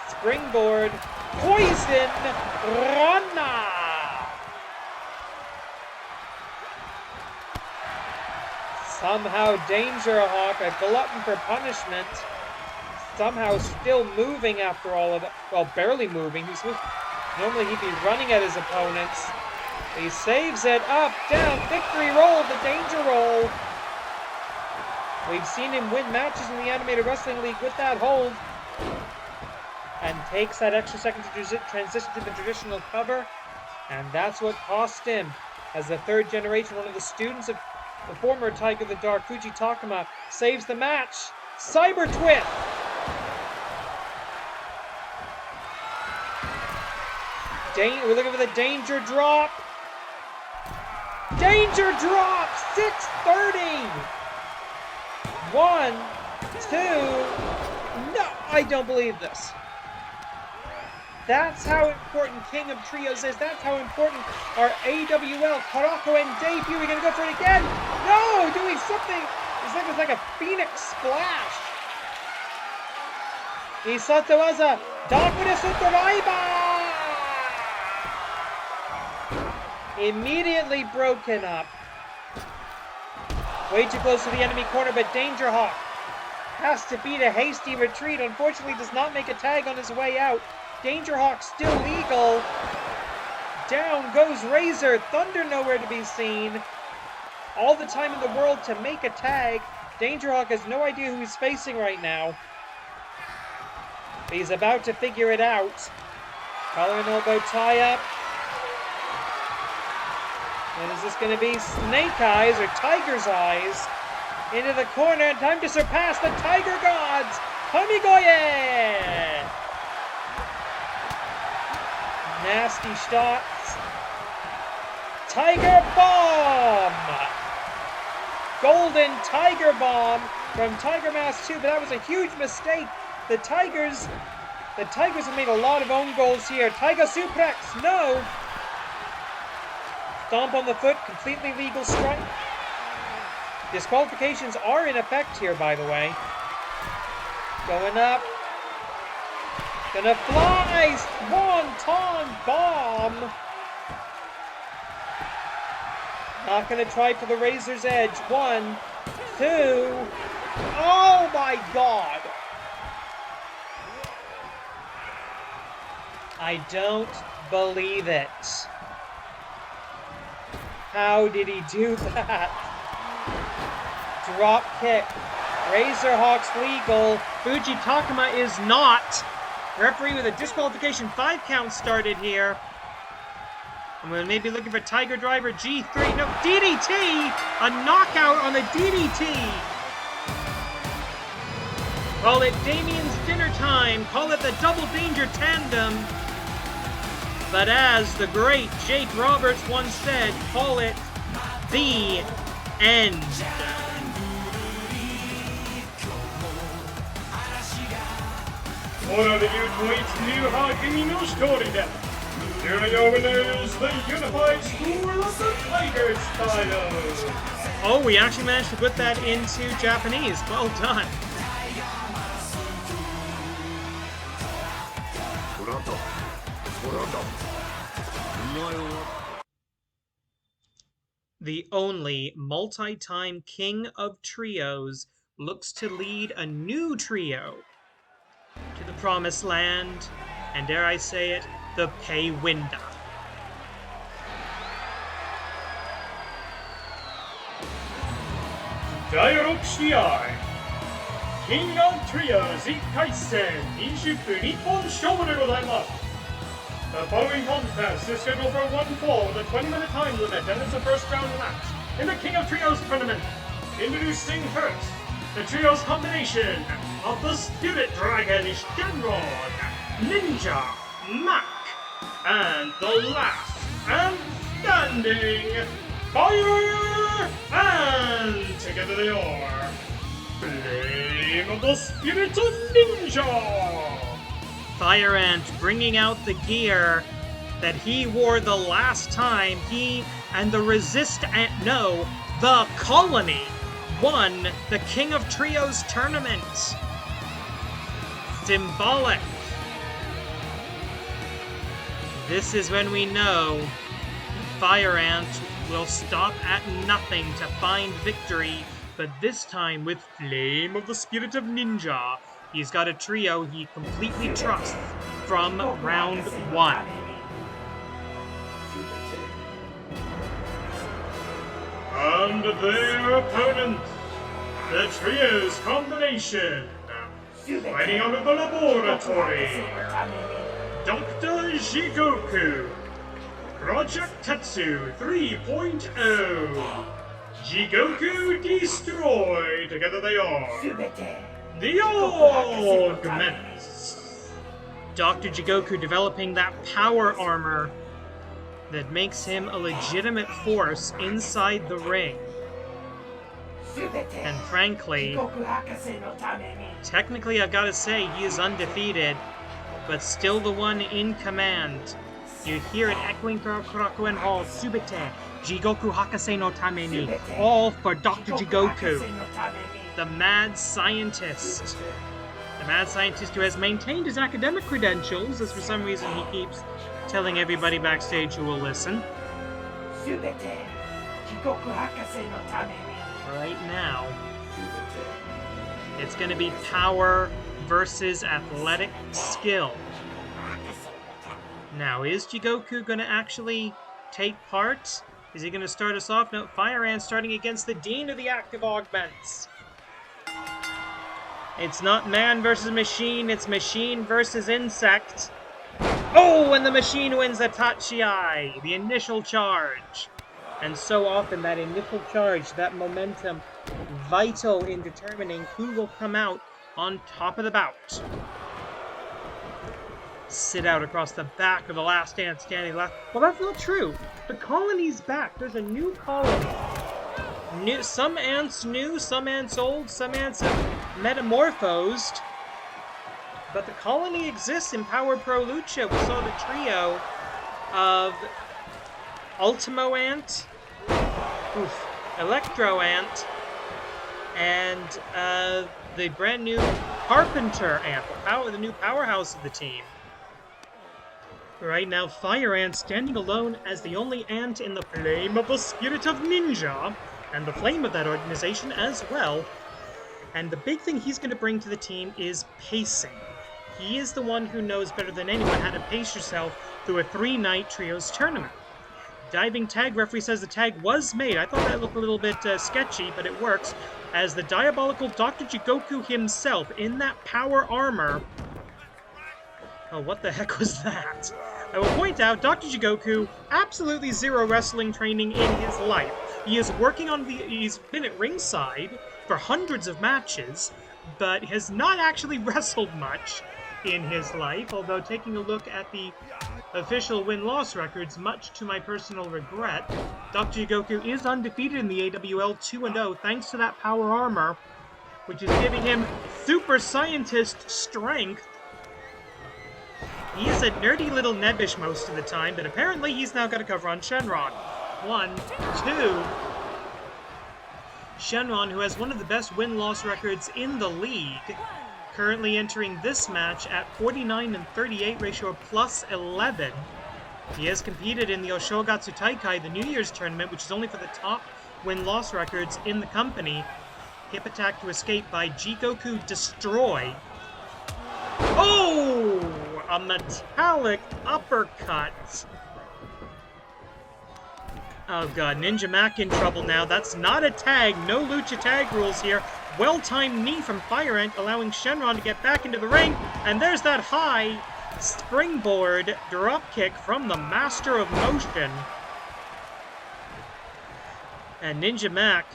Springboard. Poison Rana. Somehow Dangerhawk, a glutton for punishment, somehow still moving after all of that. Well, barely moving. Normally he'd be running at his opponents. He saves it up, down, victory roll, the danger roll. We've seen him win matches in the Animated Wrestling League with that hold. And takes that extra second to transition to the traditional cover. And that's what cost him. As the third generation, one of the students of the former Tiger of the Dark, Fuji Takuma, saves the match. Cyber Twist! We're looking for the Danger Drop. Danger Drop! 630! 1, 2... No, I don't believe this. That's how important King of Trios is. That's how important our AWL Korakuen debut. We're going to go for it again. No, doing something. It's like a Phoenix Splash. Isato Waza. Darkness Driver. Immediately broken up. Way too close to the enemy corner, but Dangerhawk has to beat a hasty retreat. Unfortunately, does not make a tag on his way out. Dangerhawk still legal. Down goes Razor. Thunder nowhere to be seen. All the time in the world to make a tag. Dangerhawk has no idea who he's facing right now. But he's about to figure it out. Collar and elbow tie-up. And is this going to be Snake Eyes or Tiger's Eyes? Into the corner. Time to surpass the Tiger Gods. Kamigoye! Nasty shots. Tiger Bomb! Golden Tiger Bomb from Tiger Mask 2, but that was a huge mistake. The Tigers have made a lot of own goals here. Tiger Suplex, no! Stomp on the foot, completely legal strike. Disqualifications are in effect here, by the way. Going up. Gonna fly! Swanton Bomb! Not gonna try for the Razor's Edge. 1, 2... Oh my god! I don't believe it. How did he do that? Drop kick. Razorhawk's legal. Fuji Takuma is not. Referee with a disqualification 5 count started here. And we'll maybe looking for Tiger Driver G3. No, DDT! A knockout on the DDT! Call it Damien's dinner time. Call it the Double Danger Tandem. But as the great Jake Roberts once said, call it the end. コーナーでいう統一流派組の勝利だ。Your winners, the unified school of the Tigers title. Oh, we actually managed to put that into Japanese. Well done. The only multi-time king of trios looks to lead a new trio to the promised land, and dare I say it, the pay window. Dairokushii King of Trios 1回戦飲酒日本勝負でございます。The following contest is scheduled for one fall with a 20-minute time limit, and it's the first round match in the King of Trios tournament. Introducing first, the Trios combination of the Spirit Dragon Shenron, Ninja, Mac, and the last and standing Fire, and together they are Flame of the Spirit of Ninja. Fire Ant bringing out the gear that he wore the last time he and the the Colony won the King of Trios tournament. Symbolic. This is when we know Fire Ant will stop at nothing to find victory, but this time with Flame of the Spirit of Ninja. He's got a trio he completely trusts from round one. And their opponent, the Trios combination, fighting out of the laboratory, Dr. Jigoku, Project Tetsu 3.0, Jigoku Destroy, together they are the Augments. Dr. Jigoku developing that power armor that makes him a legitimate force inside the ring. And frankly, technically I've got to say he is undefeated, but still the one in command. You hear it echoing throughout Korakuen Hall, Subete, Jigoku Hakase no Tameni, all for Dr. Jigoku. The mad scientist. The mad scientist who has maintained his academic credentials, as for some reason he keeps telling everybody backstage who will listen. Right now, it's going to be power versus athletic skill. Now, is Jigoku going to actually take part? Is he going to start us off? No, Fire Ant starting against the Dean of the Active Augments. It's not man versus machine, it's machine versus insect. Oh, and the machine wins the Tachiai, the initial charge. And so often that initial charge, that momentum, vital in determining who will come out on top of the bout. Sit out across the back of the last ant standing left. Well, that's not true. The colony's back. There's a new colony. Some ants new, some ants old, some ants have metamorphosed. But the colony exists in Power Pro Lucha. We saw the trio of Ultimo Ant, Electro Ant, and the brand new Carpenter Ant, the new powerhouse of the team. Right now, Fire Ant standing alone as the only ant in the Flame of the Spirit of Ninja, and the flame of that organization as well. And the big thing he's going to bring to the team is pacing. He is the one who knows better than anyone how to pace yourself through a 3-night trios tournament. Diving tag referee says the tag was made. I thought that looked a little bit sketchy, but it works, as the diabolical Dr. Jigoku himself in that power armor. Oh, what the heck was that? I will point out, Dr. Jigoku, absolutely zero wrestling training in his life. He is working on he's been at ringside for hundreds of matches, but has not actually wrestled much in his life, although taking a look at the official win-loss records, much to my personal regret, Dr. Jigoku is undefeated in the AWL 2-0 thanks to that power armor, which is giving him super scientist strength. He is a nerdy little nebbish most of the time, but apparently he's now got a cover on Shenron. 1, 2. Shenron, who has one of the best win-loss records in the league, currently entering this match at 49-38 ratio of plus 11. He has competed in the Oshogatsu Taikai, the New Year's tournament, which is only for the top win-loss records in the company. Hip attack to escape by Jigoku Destroy. Oh! A metallic uppercut. Oh god, Ninja Mac in trouble now. That's not a tag. No lucha tag rules here. Well-timed knee from Fire Ant, allowing Shenron to get back into the ring. And there's that high springboard dropkick from the Master of Motion. And Ninja Mac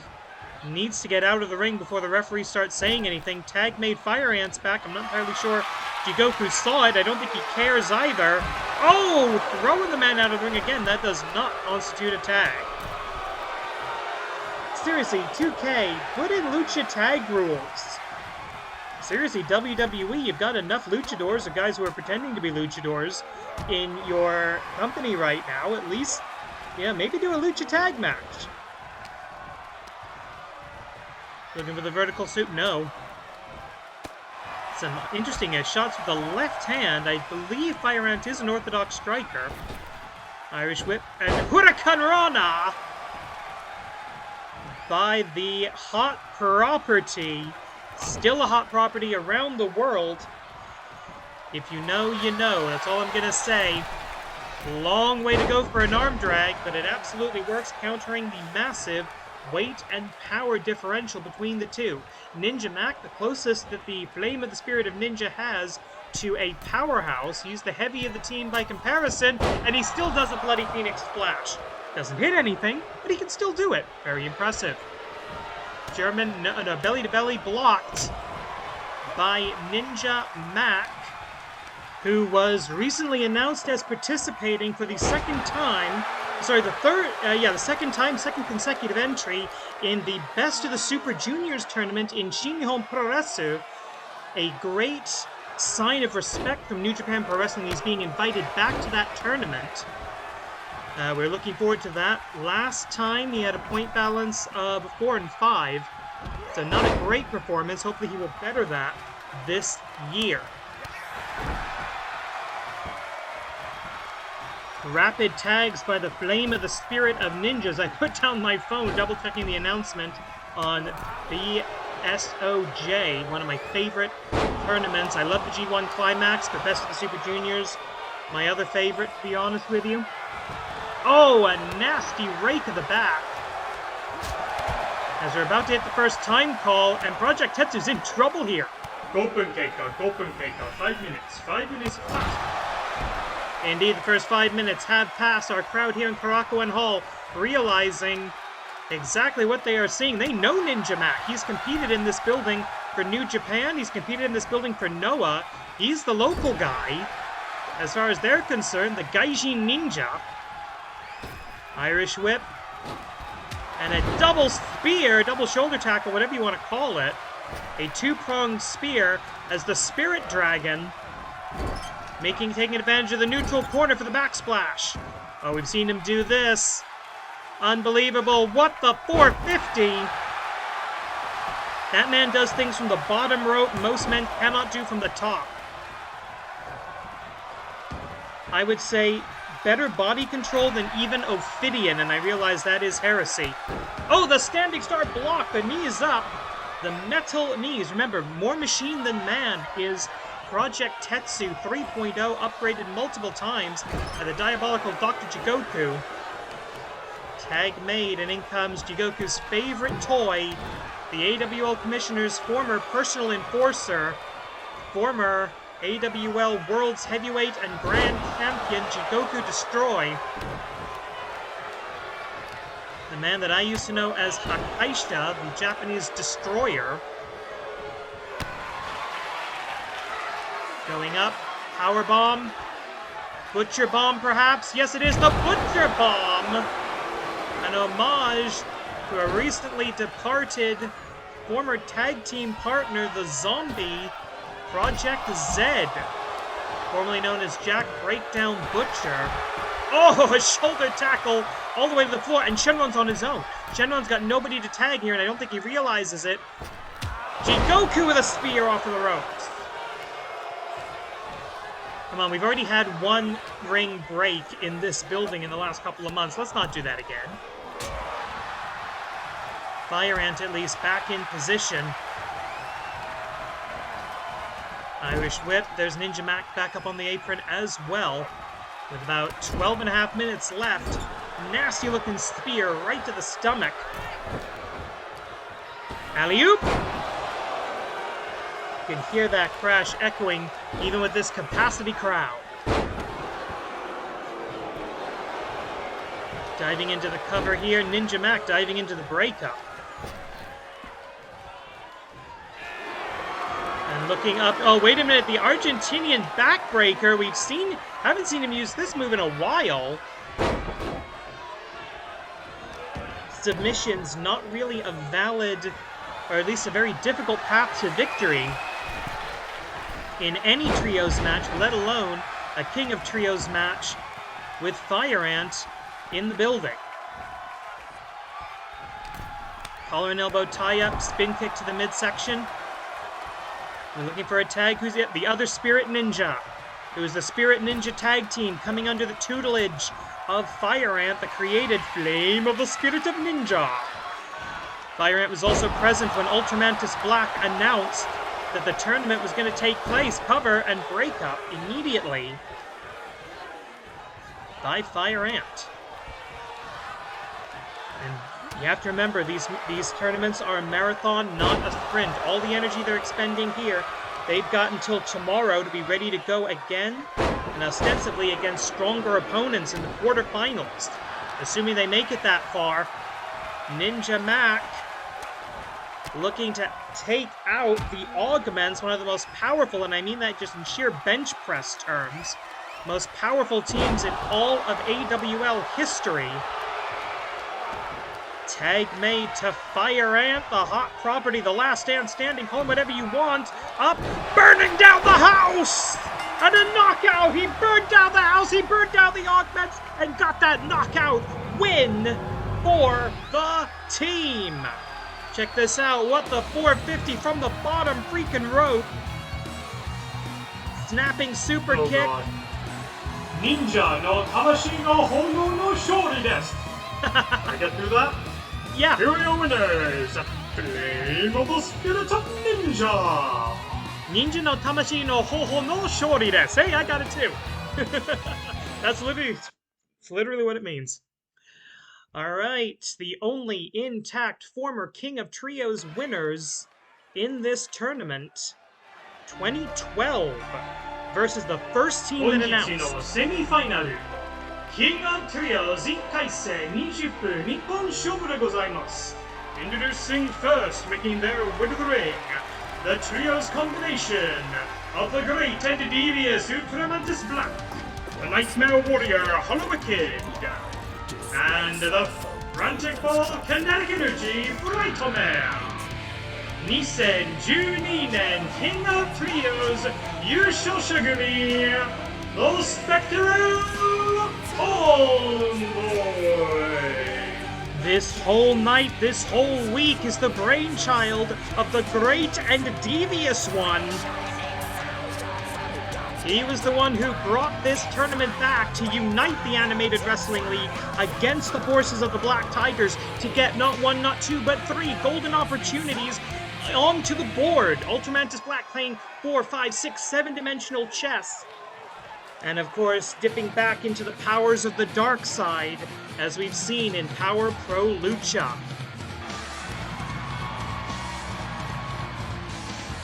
needs to get out of the ring before the referee starts saying anything. Tag made Fire Ant's back. I'm not entirely sure Jigoku saw it. I don't think he cares either. Oh! Throwing the man out of the ring again. That does not constitute a tag. Seriously, 2K, put in lucha tag rules. Seriously, WWE, you've got enough luchadors or guys who are pretending to be luchadors in your company right now. At least, yeah, maybe do a lucha tag match. Looking for the vertical soup? No. Some interesting shots with the left hand. I believe Fire Ant is an orthodox striker. Irish whip and Huracan Rana by the Hot Property. Still a hot property around the world. If you know, you know. That's all I'm going to say. Long way to go for an arm drag, but it absolutely works, countering the massive weight and power differential between the two. Ninja Mac, the closest that the Flame of the Spirit of Ninja has to a powerhouse. He's the heavy of the team by comparison, and he still does a bloody Phoenix Splash. Doesn't hit anything, but he can still do it. Very impressive. German, no, belly-to-belly blocked by Ninja Mac, who was recently announced as participating for the second time, second consecutive entry in the Best of the Super Juniors tournament in Shin Puroresu. A great sign of respect from New Japan Pro Wrestling. He's being invited back to that tournament. We're looking forward to that. Last time he had a point balance of 4-5, so not a great performance. Hopefully he will better that this year. Rapid tags by the Flame of the Spirit of Ninjas. I put down my phone, double-checking the announcement on BSOJ, one of my favorite tournaments. I love the G1 Climax, but Best of the Super Juniors, my other favorite, to be honest with you. Oh, a nasty rake of the back. As we're about to hit the first time call, and Project Tetsu's in trouble here. 5分経過、5 minutes, 5 minutes flat. Indeed, the first 5 minutes have passed. Our crowd here in Korakuen Hall realizing exactly what they are seeing. They know Ninja Mac. He's competed in this building for New Japan. He's competed in this building for Noah. He's the local guy. As far as they're concerned, the Gaijin Ninja. Irish whip. And a double spear, double shoulder tackle, whatever you want to call it. A two-pronged spear as the Spirit Dragon taking advantage of the neutral corner for the backsplash. Oh, we've seen him do this. Unbelievable. What the 450? That man does things from the bottom rope most men cannot do from the top. I would say better body control than even Ophidian, and I realize that is heresy. Oh, the standing start block. The knee is up. The metal knees. Remember, more machine than man is Project Tetsu 3.0, upgraded multiple times by the diabolical Dr. Jigoku. Tag made, and in comes Jigoku's favorite toy, the AWL Commissioner's former personal enforcer, former AWL World's Heavyweight and Grand Champion Jigoku Destroy. The man that I used to know as Hakaishita, the Japanese destroyer. Going up, power bomb, butcher bomb perhaps? Yes, it is the butcher bomb! An homage to a recently departed former tag team partner, the Zombie, Project Z, formerly known as Jack Breakdown Butcher. Oh, a shoulder tackle all the way to the floor, and Shenron's on his own. Shenron's got nobody to tag here, and I don't think he realizes it. Jigoku with a spear off of the ropes. Come on, we've already had one ring break in this building in the last couple of months. Let's not do that again. Fire Ant at least back in position. Irish Whip. There's Ninja Mac back up on the apron as well. With about 12.5 minutes left. Nasty looking spear right to the stomach. Alley-oop! You can hear that crash echoing even with this capacity crowd. Diving into the cover here, Ninja Mac diving into the breakup. And looking up, oh wait a minute, the Argentinian backbreaker, haven't seen him use this move in a while. Submission's not really a valid, or at least a very difficult path to victory in any trios match, let alone a King of Trios match with Fire Ant in the building. Collar and elbow tie-up, spin kick to the midsection. We're looking for a tag. Who's it? The other Spirit Ninja. It was the Spirit Ninja tag team coming under the tutelage of Fire Ant, the created Flame of the Spirit of Ninja. Fire Ant was also present when Ultramantis Black announced that the tournament was going to take place. Cover and breakup immediately by Fire Ant. And you have to remember, these tournaments are a marathon, not a sprint. All the energy they're expending here, they've got until tomorrow to be ready to go again, and ostensibly against stronger opponents in the quarterfinals. Assuming they make it that far, Ninja Mac looking to take out the Augments, one of the most powerful, and I mean that just in sheer bench press terms, most powerful teams in all of AWL history. Tag made to Fire Ant, the hot property, the last stand standing, home whatever you want. Up, burning down the house! And a knockout! He burned down the house, he burned down the Augments, and got that knockout win for the team. Check this out, what the 450 from the bottom freaking rope. Snapping super kick. God. Ninja no Tamashii no Hongo no Shori desu. I get through that? Yeah. Here are your winners! Flame of the Spirit of Ninja! Ninja no Tamashii no Hoho no Shori desu. Hey, I got it too. It's literally what it means. Alright, the only intact former King of Trios winners in this tournament. 2012 versus the first team that announced. 本日のセミファイナル King of Trios 1回戦20分日本勝負でございます。Introducing first, making their way to the ring, the Trios combination of the great and devious Ultramantis Black, the Nightmare Warrior Hollow Kid, and the frantic ball of kinetic energy Brightman. 2012年 King of Trios 優勝者組 The Spectral Envoy. This whole night, this whole week is the brainchild of the great and devious one. He was the one who brought this tournament back to unite the Animated Wrestling League against the forces of the Black Tigers to get not one, not two, but three golden opportunities onto the board. Ultramantis Black playing 4, 5, 6, 7-dimensional chess. And of course, dipping back into the powers of the dark side, as we've seen in Power Pro Lucha.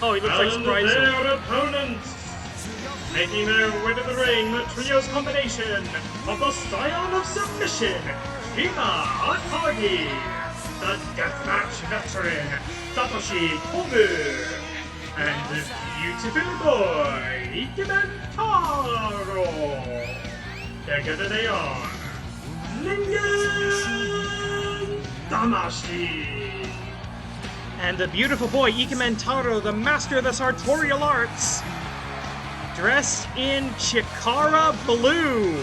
Oh, he looks like surprising. Their opponents, Making their way to the ring, the trios combination of the Scion of Submission, Hina Akagi, the Deathmatch veteran, Satoshi Kobu, and the beautiful boy, Ikemen Taro. Together they are Ningen Damashii. And the beautiful boy, Ikemen Taro, the master of the sartorial arts, dressed in Chikara blue.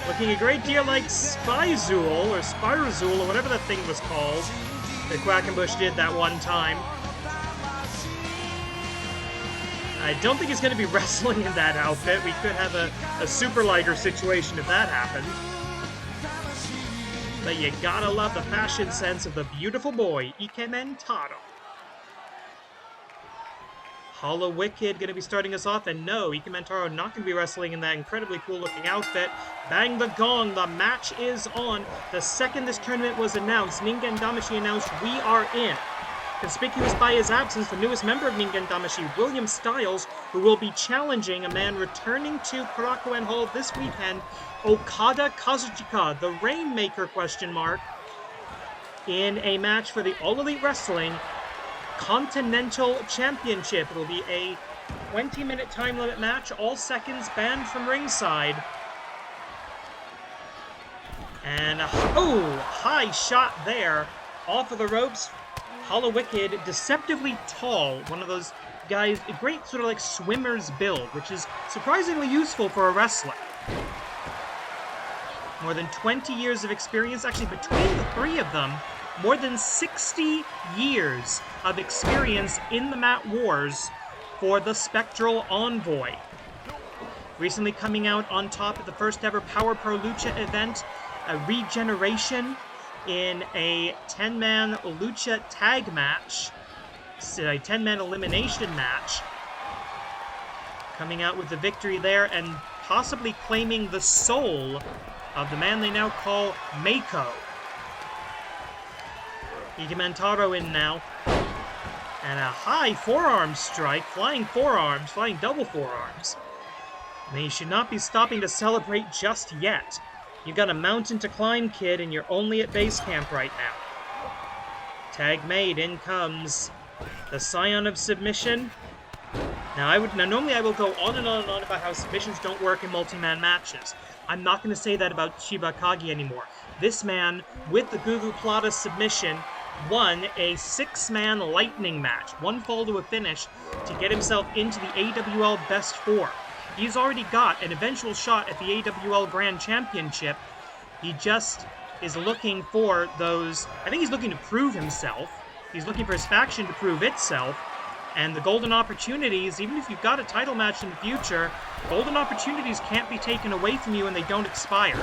Looking a great deal like Spyzul, or Spyrazul, or whatever that thing was called, that Quackenbush did that one time. I don't think he's going to be wrestling in that outfit. We could have a Super Liger situation if that happened. But you gotta love the fashion sense of the beautiful boy, Ikemen Taro. Hollow Wicked going to be starting us off, and no, Ikemen Taro not going to be wrestling in that incredibly cool-looking outfit. Bang the gong, the match is on. The second this tournament was announced, Ningen Damashii announced, "We are in." Conspicuous by his absence, the newest member of Ningen Damashii, William Styles, who will be challenging a man returning to Korakuen Hall this weekend, Okada Kazuchika, the Rainmaker, in a match for the All Elite Wrestling Continental Championship. It'll be a 20-minute time limit match, all seconds banned from ringside. And, high shot there, off of the ropes. Hollow Wicked, deceptively tall, one of those guys, a great sort of like swimmer's build, which is surprisingly useful for a wrestler. More than 20 years of experience, actually between the three of them, more than 60 years of experience in the mat wars for the Spectral Envoy. Recently coming out on top at the first ever Power Pro Lucha event, a regeneration in a 10-man Lucha tag match, a 10-man elimination match. Coming out with the victory there and possibly claiming the soul of the man they now call Mako. Ikemen Taro in now. And a high forearm strike, flying double forearms. And you should not be stopping to celebrate just yet. You've got a mountain to climb, kid, and you're only at base camp right now. Tag made, in comes the Scion of Submission. Now normally I will go on and on and on about how submissions don't work in multi-man matches. I'm not going to say that about Shiba Kagi anymore. This man, with the Gugu Plata submission, won a 6-man lightning match, one fall to a finish, to get himself into the AWL Best 4. He's already got an eventual shot at the AWL Grand Championship. He just is looking for those... I think he's looking to prove himself. He's looking for his faction to prove itself. And the golden opportunities, even if you've got a title match in the future, golden opportunities can't be taken away from you and they don't expire.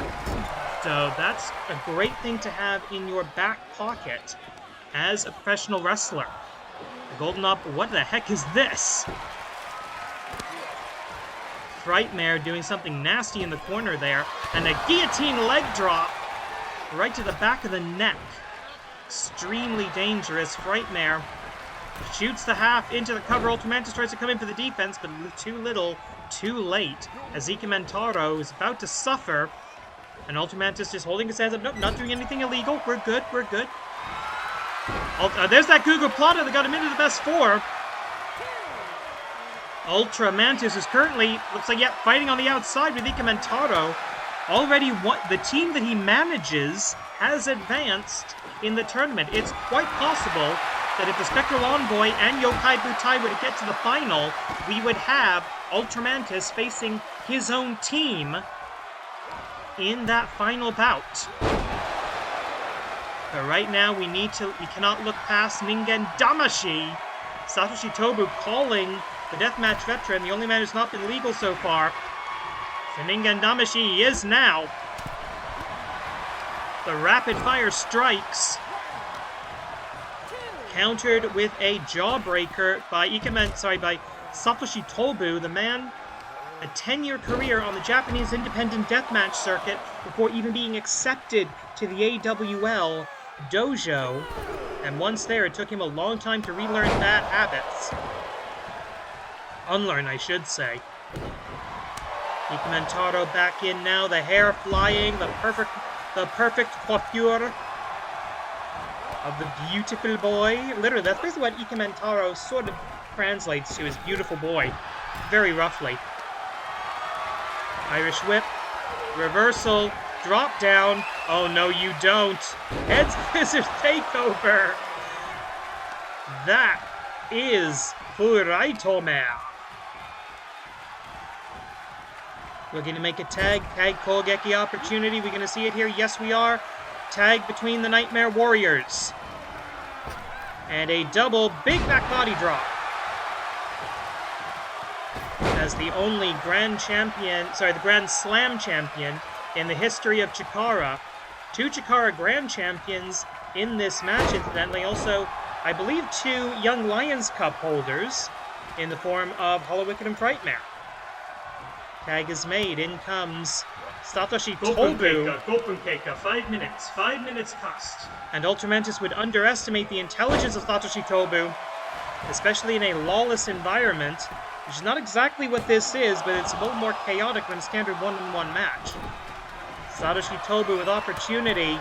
So that's a great thing to have in your back pocket as a professional wrestler. The golden what the heck is this? Frightmare doing something nasty in the corner there, and a guillotine leg drop right to the back of the neck. Extremely dangerous. Frightmare shoots the half into the cover. Ultramantis tries to come in for the defense, but too little, too late. As Ikemen Taro is about to suffer, and Ultramantis just holding his hands up. Nope, not doing anything illegal. We're good, we're good. There's that Gugu Plata that got him into the Best 4. Ultramantis is currently, looks like, fighting on the outside with Ikemen Taro. Already, the team that he manages has advanced in the tournament. It's quite possible that if the Spectral Envoy and Yokai Butai were to get to the final, we would have Ultramantis facing his own team in that final bout. But right now, we cannot look past Ningen Damashii. Satoshi Tobu calling the deathmatch veteran, the only man who's not been legal so far. So Ningen Damashii is now. The rapid fire strikes. Countered with a jawbreaker by by Satoshi Tobu, the man, a 10-year career on the Japanese independent deathmatch circuit before even being accepted to the AWL dojo. And once there, it took him a long time to relearn bad habits. Unlearn, I should say. Ikementaro back in now, the hair flying, the perfect coiffure of the beautiful boy. Literally, that's basically what Ikementaro sort of translates to as beautiful boy, very roughly. Irish whip, reversal, drop down. Oh no, you don't. Head scissors takeover. That is Furaitome. We're going to make a tag Kogeki opportunity. We're going to see it here. Yes, we are. Tag between the Nightmare Warriors. And a double big back body drop. As the only Grand Slam champion in the history of Chikara. 2 Chikara Grand Champions in this match, incidentally. Also, I believe 2 Young Lions Cup holders in the form of Hollow Wicked and Frightmare. Tag is made. In comes Satoshi Tobu. Gopenkeika, 5 minutes. 5 minutes cost. And Ultramantis would underestimate the intelligence of Satoshi Tobu, especially in a lawless environment, which is not exactly what this is, but it's a little more chaotic than a standard one-on-one match. Satoshi Tobu with opportunity.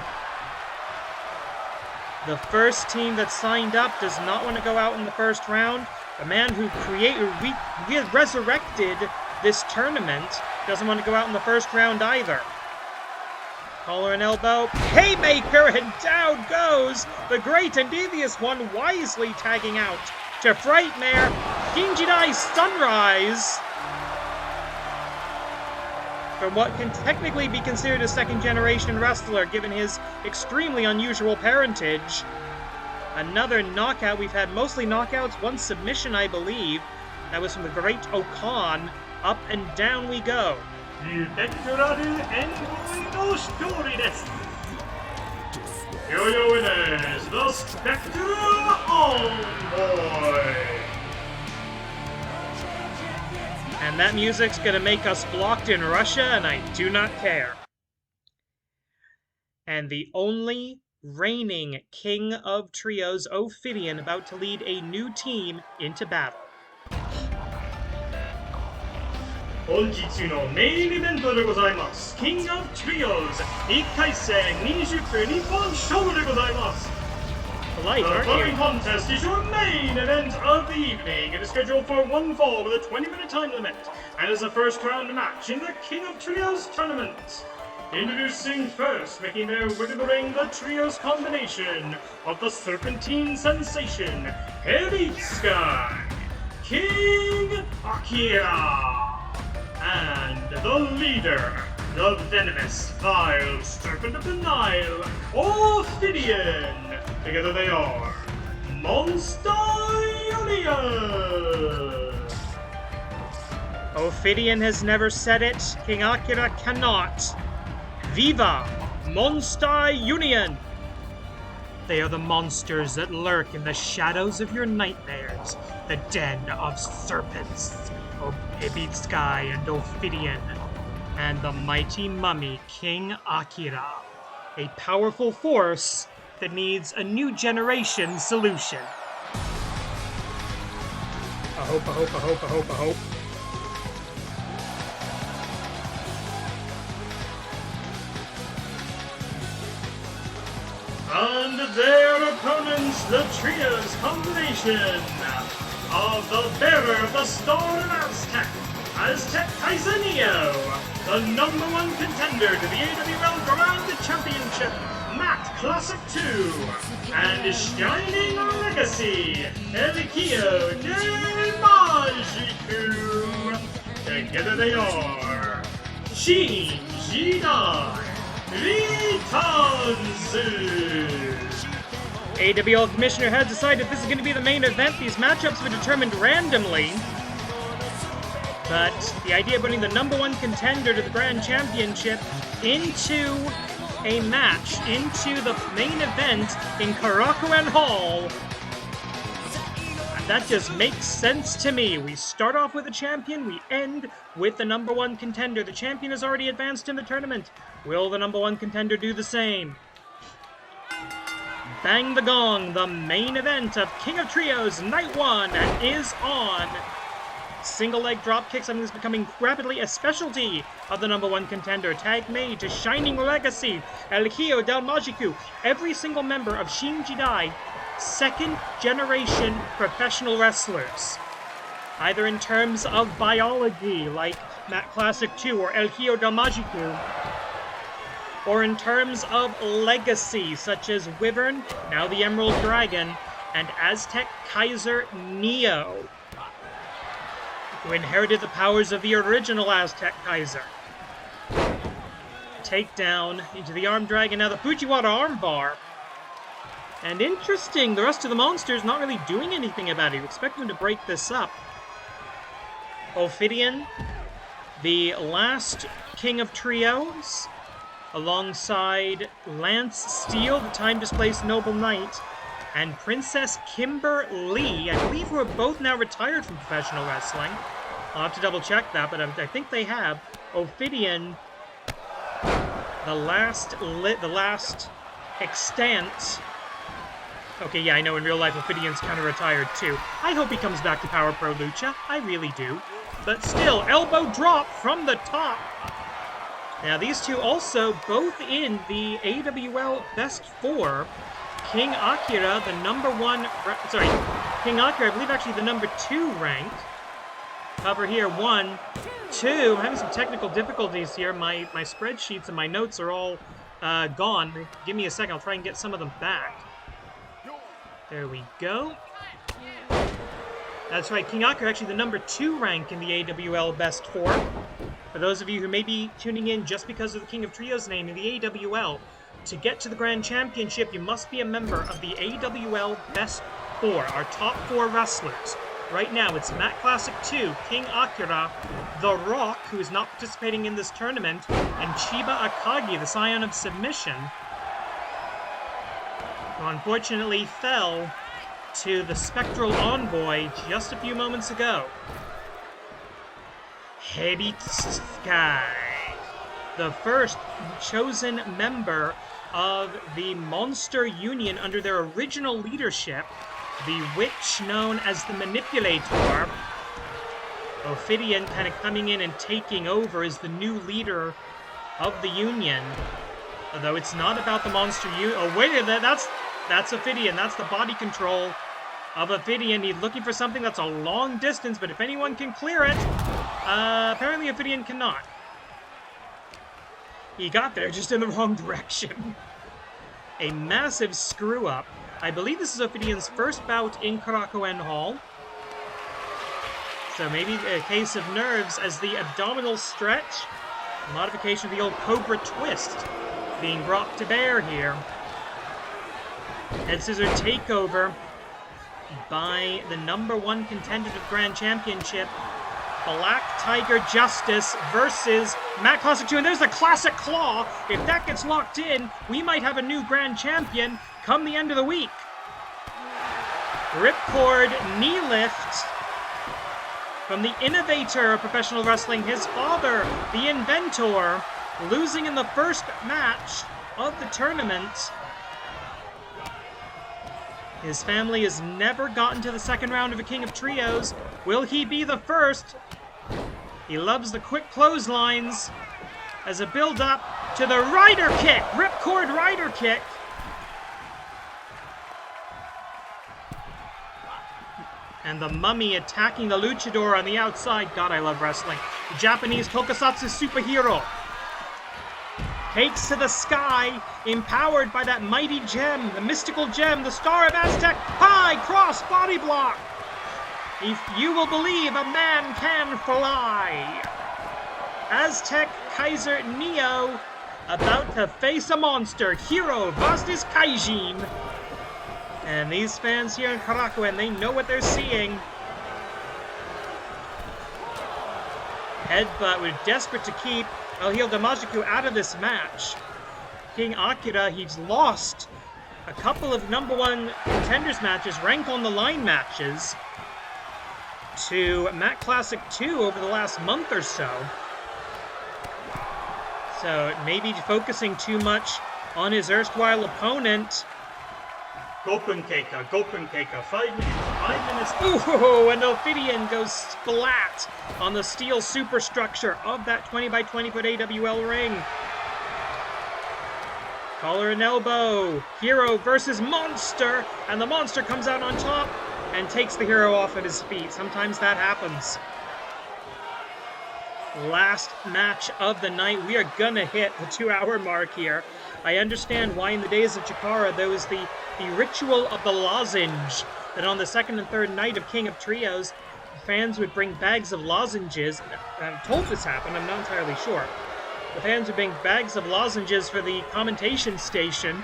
The first team that signed up does not want to go out in the first round. The man who resurrected this tournament doesn't want to go out in the first round either. Collar and elbow. Haymaker, and down goes the great and devious one, wisely tagging out to Frightmare. King Jidai Sunrise. From what can technically be considered a second-generation wrestler, given his extremely unusual parentage. Another knockout. We've had mostly knockouts, 1 submission, I believe. That was from the great Okan. Up and down we go. Spectral Envoy no story desu. Here are your winners, the Spectral Envoy. And that music's gonna make us blocked in Russia, and I do not care. And the only reigning king of trios, Ophidian, about to lead a new team into battle. 本日のメインイベントでございます。King of Trios 1回戦20分日本勝負でございます。Polite, The aren't following you? contest is your main event of the evening. It is scheduled for 1 fall with a 20-minute time limit, and is the first round match in the King of Trios tournament. Introducing first, making their way to the ring, the Trios combination of the Serpentine Sensation, Heavy Sky, King Akira, and the leader, the venomous, vile serpent of the Nile, Ophidian. Together they are Monster Union. Ophidian has never said it. King Akira cannot. Viva Monster Union! They are the monsters that lurk in the shadows of your nightmares, the den of serpents. Ibid Sky and Ophidian, and the mighty mummy King Akira, a powerful force that needs a new generation solution. I hope. And their opponents, the Trios combination of the bearer of the Star of Aztec, Aztec Kaizenio, the #1 contender to the AWL Grand Championship, Matt Classic 2, and Shining Legacy, Elikio Damashii. Together they are Shin, Jidai, returns. AWL Commissioner has decided this is going to be the main event. These matchups were determined randomly. But the idea of putting the #1 contender to the Grand Championship into a match, into the main event in Korakuen Hall, that just makes sense to me. We start off with a champion, we end with the #1 contender. The champion has already advanced in the tournament. Will the #1 contender do the same? Bang the gong, the main event of King of Trios Night 1 is on. Single leg drop kick, something that's becoming rapidly a specialty of the #1 contender. Tag made to Shining Legacy, El Hijo del Magiku. Every single member of Shin Jidai, second generation professional wrestlers. Either in terms of biology, like Matt Classic 2 or El Hijo del Magiku, or in terms of legacy, such as Wyvern, now the Emerald Dragon, and Aztec Kaiser Neo, who inherited the powers of the original Aztec Kaiser. Takedown into the Arm Dragon, now the Fujiwara Armbar. And interesting, the rest of the monsters not really doing anything about it. You expect them to break this up. Ophidian, the last king of trios, alongside Lance Steele, the time-displaced Noble Knight, and Princess Kimber Lee, I believe, who are both now retired from professional wrestling. I'll have to double-check that, but I think they have. Ophidian, the last extant. Okay, yeah, I know in real life Ophidian's kind of retired too. I hope he comes back to Power Pro Lucha. I really do. But still, elbow drop from the top. Now, these two also both in the AWL Best 4. King Akira, the King Akira, I believe actually the #2 ranked. Cover here, 1, 2. I'm having some technical difficulties here. My spreadsheets and my notes are all gone. Give me a second, I'll try and get some of them back. There we go. That's right, King Akira actually the #2 rank in the AWL Best 4. For those of you who may be tuning in just because of the King of Trios name in the AWL, to get to the Grand Championship, you must be a member of the AWL Best 4, our top 4 wrestlers. Right now, it's Matt Classic 2, King Akira, The Rock, who is not participating in this tournament, and Chiba Akagi, the Scion of Submission, who unfortunately fell to the Spectral Envoy just a few moments ago. Heritsukai, the first chosen member of the Monster Union under their original leadership, the witch known as the Manipulator. Ophidian kind of coming in and taking over as the new leader of the Union. Although it's not about the Monster Union. Oh, wait a minute, that's Ophidian. That's the body control of Ophidian. He's looking for something that's a long distance, but if anyone can clear it, apparently Ophidian cannot. He got there just in the wrong direction. A massive screw-up. I believe this is Ophidian's first bout in Korakuen Hall. So maybe a case of nerves as the abdominal stretch, a modification of the old Cobra Twist being brought to bear here. Head scissor takeover by the #1 contender to the Grand Championship, Black Tiger Justice versus Matt Classic 2. And there's the Classic Claw. If that gets locked in, we might have a new Grand Champion come the end of the week. Ripcord knee lift from the innovator of professional wrestling, his father, the inventor, losing in the first match of the tournament. His family has never gotten to the second round of a King of Trios. Will he be the first? He loves the quick clotheslines as a build-up to the Rider Kick, Ripcord Rider Kick. And the Mummy attacking the Luchador on the outside. God, I love wrestling. The Japanese Tokusatsu superhero takes to the sky, empowered by that mighty gem, the mystical gem, the Star of Aztec, high cross body block. If you will believe a man can fly. Aztec Kaiser Neo about to face a monster, Hiro Vastus Kaijin. And these fans here in Korakuen, they know what they're seeing. Headbutt, we're desperate to keep El Hijo del Magiku out of this match. King Akira, he's lost a couple of #1 contenders matches, rank on the line matches, to Matt Classic 2 over the last month or so. So maybe focusing too much on his erstwhile opponent. Gopen Keika, 5 minutes. 5 minutes. Ooh, and Ophidian goes splat on the steel superstructure of that 20 by 20 foot AWL ring. Collar and elbow. Hero versus monster. And the monster comes out on top and takes the hero off at his feet. Sometimes that happens. Last match of the night. We are gonna hit the 2-hour mark here. I understand why in the days of Chikara there was the ritual of the lozenge, that on the second and third night of King of Trios, fans would bring bags of lozenges. I'm told this happened, I'm not entirely sure. The fans would bring bags of lozenges for the commentation station.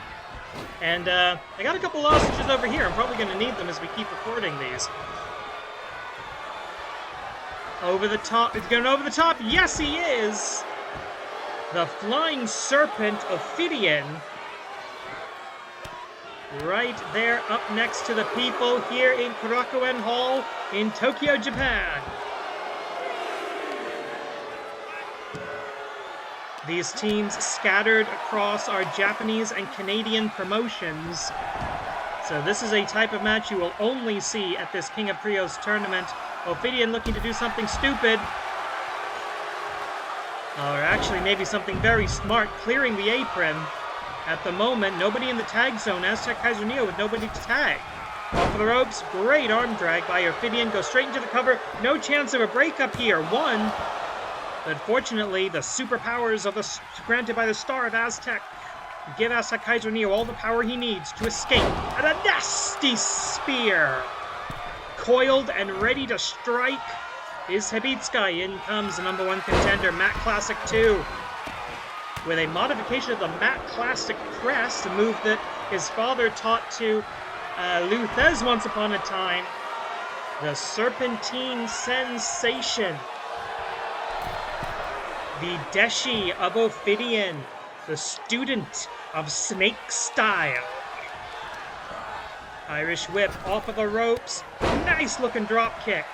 And I got a couple lozenges over here. I'm probably going to need them as we keep recording these. Over the top. It's going over the top. Yes, he is! The Flying Serpent Ophidian. Right there, up next to the people here in Korakuen Hall in Tokyo, Japan. These teams scattered across our Japanese and Canadian promotions. So this is a type of match you will only see at this King of Trios tournament. Ophidian looking to do something stupid. Or actually maybe something very smart, clearing the apron. At the moment, nobody in the tag zone. Aztec Kaiser Neo with nobody to tag. Off of the ropes, great arm drag by Ophidian. Goes straight into the cover. No chance of a breakup here. One. But fortunately, the superpowers of the granted by the Star of Aztec give Aztec Kaiser Neo all the power he needs to escape. And a nasty spear! Coiled and ready to strike is Hibitsukai. In comes the #1 contender, Matt Classic 2. With a modification of the Matt Classic Press, a move that his father taught to Luthez once upon a time. The Serpentine Sensation. The Deshi of Ophidian, the student of Snake Style. Irish whip off of the ropes. Nice looking drop kick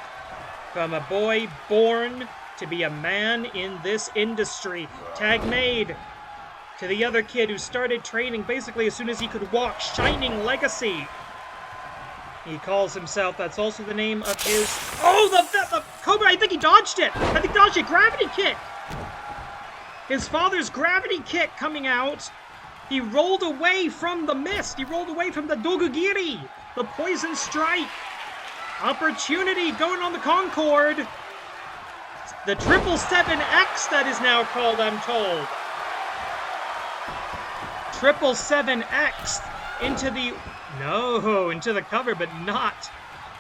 from a boy born to be a man in this industry. Tag made to the other kid who started training basically as soon as he could walk. Shining Legacy. He calls himself, that's also the name of his... Oh, the Cobra, I think he dodged it. I think he dodged it. Gravity kick. His father's gravity kick coming out. He rolled away from the mist. He rolled away from the Dogugiri. The poison strike. Opportunity going on the Concorde. The 777X that is now called, I'm told. 777X into the... No, into the cover, but not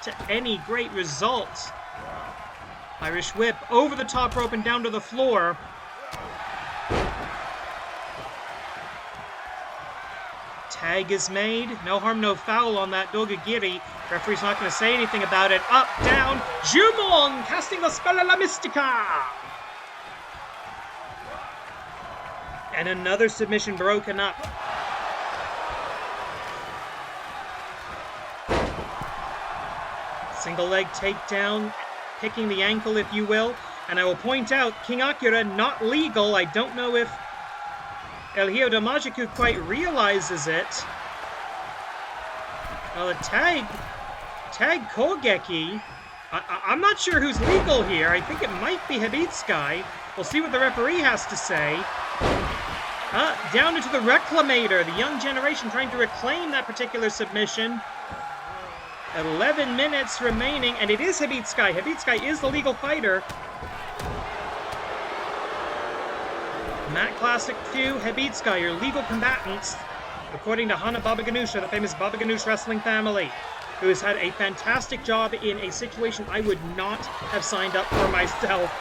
to any great result. Irish whip over the top rope and down to the floor. Tag is made. No harm, no foul on that Dogugiri. Referee's not going to say anything about it. Up, down. Jumon casting the spell of La Mystica. And another submission broken up. Single leg takedown. Kicking the ankle, if you will. And I will point out, King Akira, not legal. I don't know if El Hijo de Majiku quite realizes it. Well, a tag Kogeki. I'm not sure who's legal here. I think it might be Hibitsukai. We'll see what the referee has to say. Down into the Reclamator. The young generation trying to reclaim that particular submission. 11 minutes remaining, and it is Hibitsukai. Hibitsukai is the legal fighter. Matt Classic 2, Hibitsukai, your legal combatants, according to Hana Baba Ganoush, the famous Baba Ganoush wrestling family, who has had a fantastic job in a situation I would not have signed up for myself,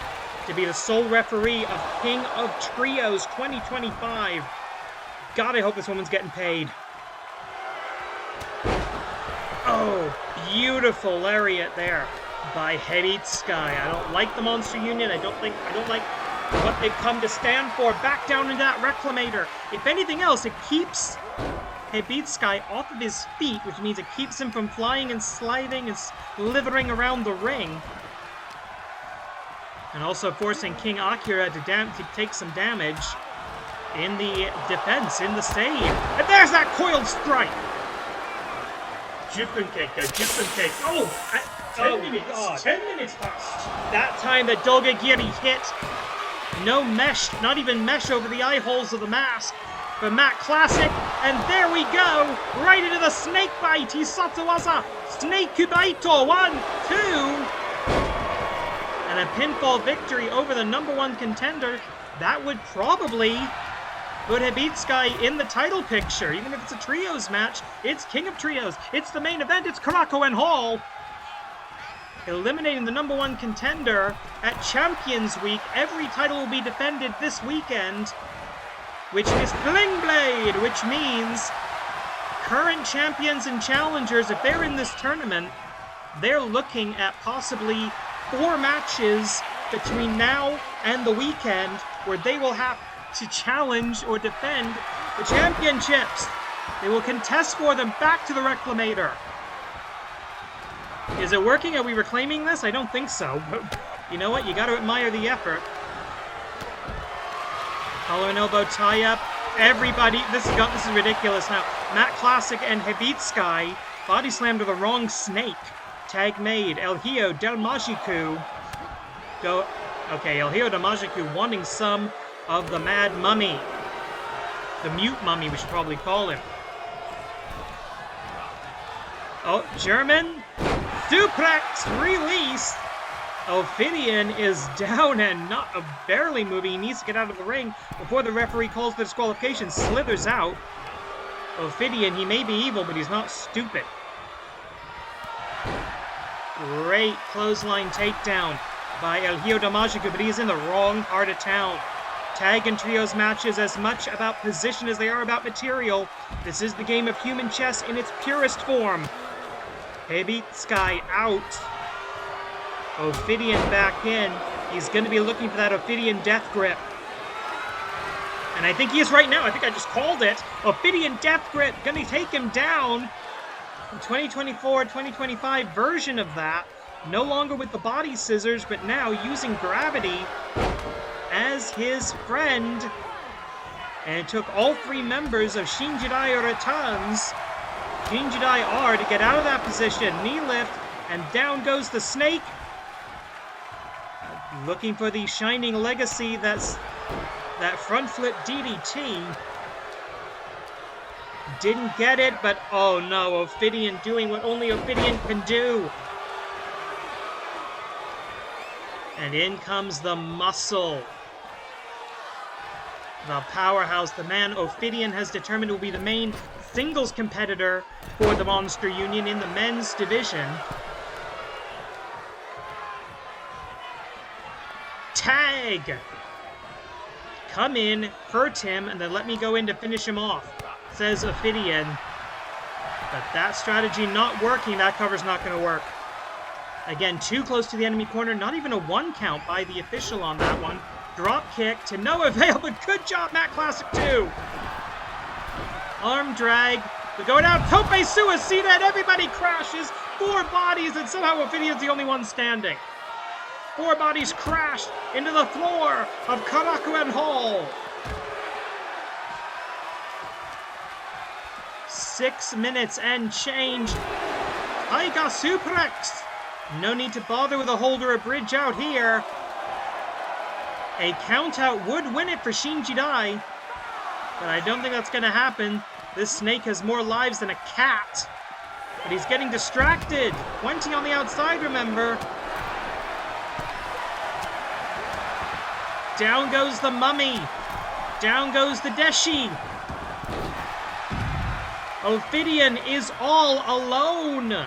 to be the sole referee of King of Trios 2025. God, I hope this woman's getting paid. Oh, beautiful lariat there by Hibitsukai. I don't like the Monster Union. I don't like what they've come to stand for. Back down into that Reclamator. If anything else, it keeps Hibitsukai off of his feet, which means it keeps him from flying and sliding and slithering around the ring. And also forcing King Akira to take some damage in the defense, in the save. And there's that coiled strike! Juppun kick, Juppun kick. Oh! 10 minutes. God. 10 minutes passed. That time that Dogagiri hit. No mesh, not even mesh over the eye holes of the mask. But Matt Classic, and there we go! Right into the snake bite! Hisatsuwaza! Snake Kubaito! 1, 2! And a pinfall victory over the #1 contender. That would probably put Hibitsukai in the title picture. Even if it's a trios match, it's King of Trios. It's the main event. It's Korakuen Hall. Eliminating the #1 contender at Champions Week. Every title will be defended this weekend, which is Bling Blade, which means current champions and challengers, if they're in this tournament, they're looking at possibly 4 matches between now and the weekend where they will have to challenge or defend the championships. They will contest for them back to the Reclamator. Is it working? Are we reclaiming this? I don't think so, but you know what? You got to admire the effort. Collar and elbow tie-up. Everybody, this is ridiculous now. Matt Classic and Hibitsukai body slammed to the wrong snake. Tag made. El Hiyo Damashiku go. Okay, El Hiyo Damashiku wanting some of the Mad Mummy. The Mute Mummy, we should probably call him. Oh, German. Suplex release. Ophidian is down and barely moving. He needs to get out of the ring before the referee calls the disqualification. Slithers out. Ophidian, he may be evil, but he's not stupid. Great clothesline takedown by El Hiyo Damashiku, but he's in the wrong part of town. Tag and trios matches as much about position as they are about material. This is the game of human chess in its purest form. Hibitsukai out. Ophidian back in. He's going to be looking for that Ophidian death grip. And I think he is right now. I think I just called it. Ophidian death grip. Going to take him down. 2024-2025 version of that. No longer with the body scissors, but now using gravity as his friend. And it took all 3 members of Shin Jidai returns. Shin Jidai R to get out of that position. Knee lift, and down goes the snake. Looking for the shining legacy, that's that front flip DDT. Didn't get it, but oh no, Ophidian doing what only Ophidian can do. And in comes the muscle. The powerhouse, the man Ophidian has determined will be the main singles competitor for the Monster Union in the men's division. Tag! Come in, hurt him, and then let me go in to finish him off, says Ophidian. But that strategy not working, that cover's not going to work. Again, too close to the enemy corner, not even a 1 count by the official on that one. Drop kick to no avail, but good job, Matt Classic 2. Arm drag. We go down, tope suicida, and everybody crashes. 4 bodies, and somehow Ophidian's the only one standing. 4 bodies crashed into the floor of Korakuen Hall. 6 minutes and change. Taiga suplex. No need to bother with a hold or a bridge out here. A countout would win it for Shin Jidai, but I don't think that's going to happen. This snake has more lives than a cat, but he's getting distracted. 20 on the outside, remember. Down goes the mummy. Down goes the deshi. Ophidian is all alone.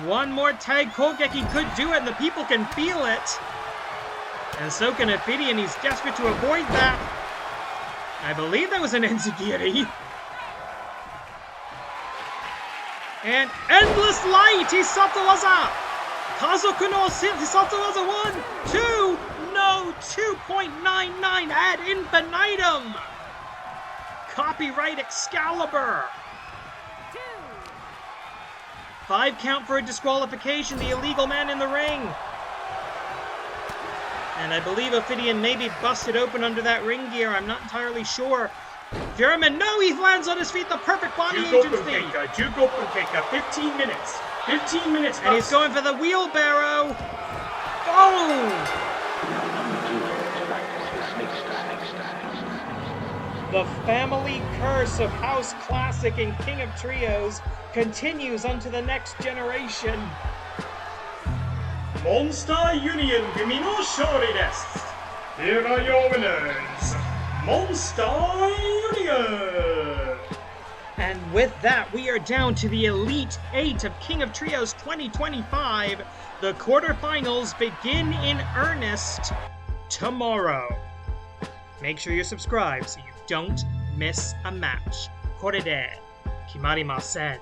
One more tag Kogeki could do it, and the people can feel it. And so can Ophidian. He's desperate to avoid that. I believe that was an enzigiri. And endless light! Hisatsuwaza! Kazoku no Hisatsuwaza 1, 2, no, 2.99 ad infinitum! Copyright Excalibur! 5 count for a disqualification, the illegal man in the ring. And I believe Ophidian may be busted open under that ring gear, I'm not entirely sure. German, no, he lands on his feet, the perfect body agency. 15 minutes. 15 minutes. And he's going for the wheelbarrow. Oh! The family curse of House Classic and King of Trios continues onto the next generation. Monster Union Gumi no shouri desu. Here are your winners. Monster Union. And with that, we are down to the Elite 8 of King of Trios 2025. The quarterfinals begin in earnest tomorrow. Make sure you're subscribed so you don't miss a match. これで決まりません。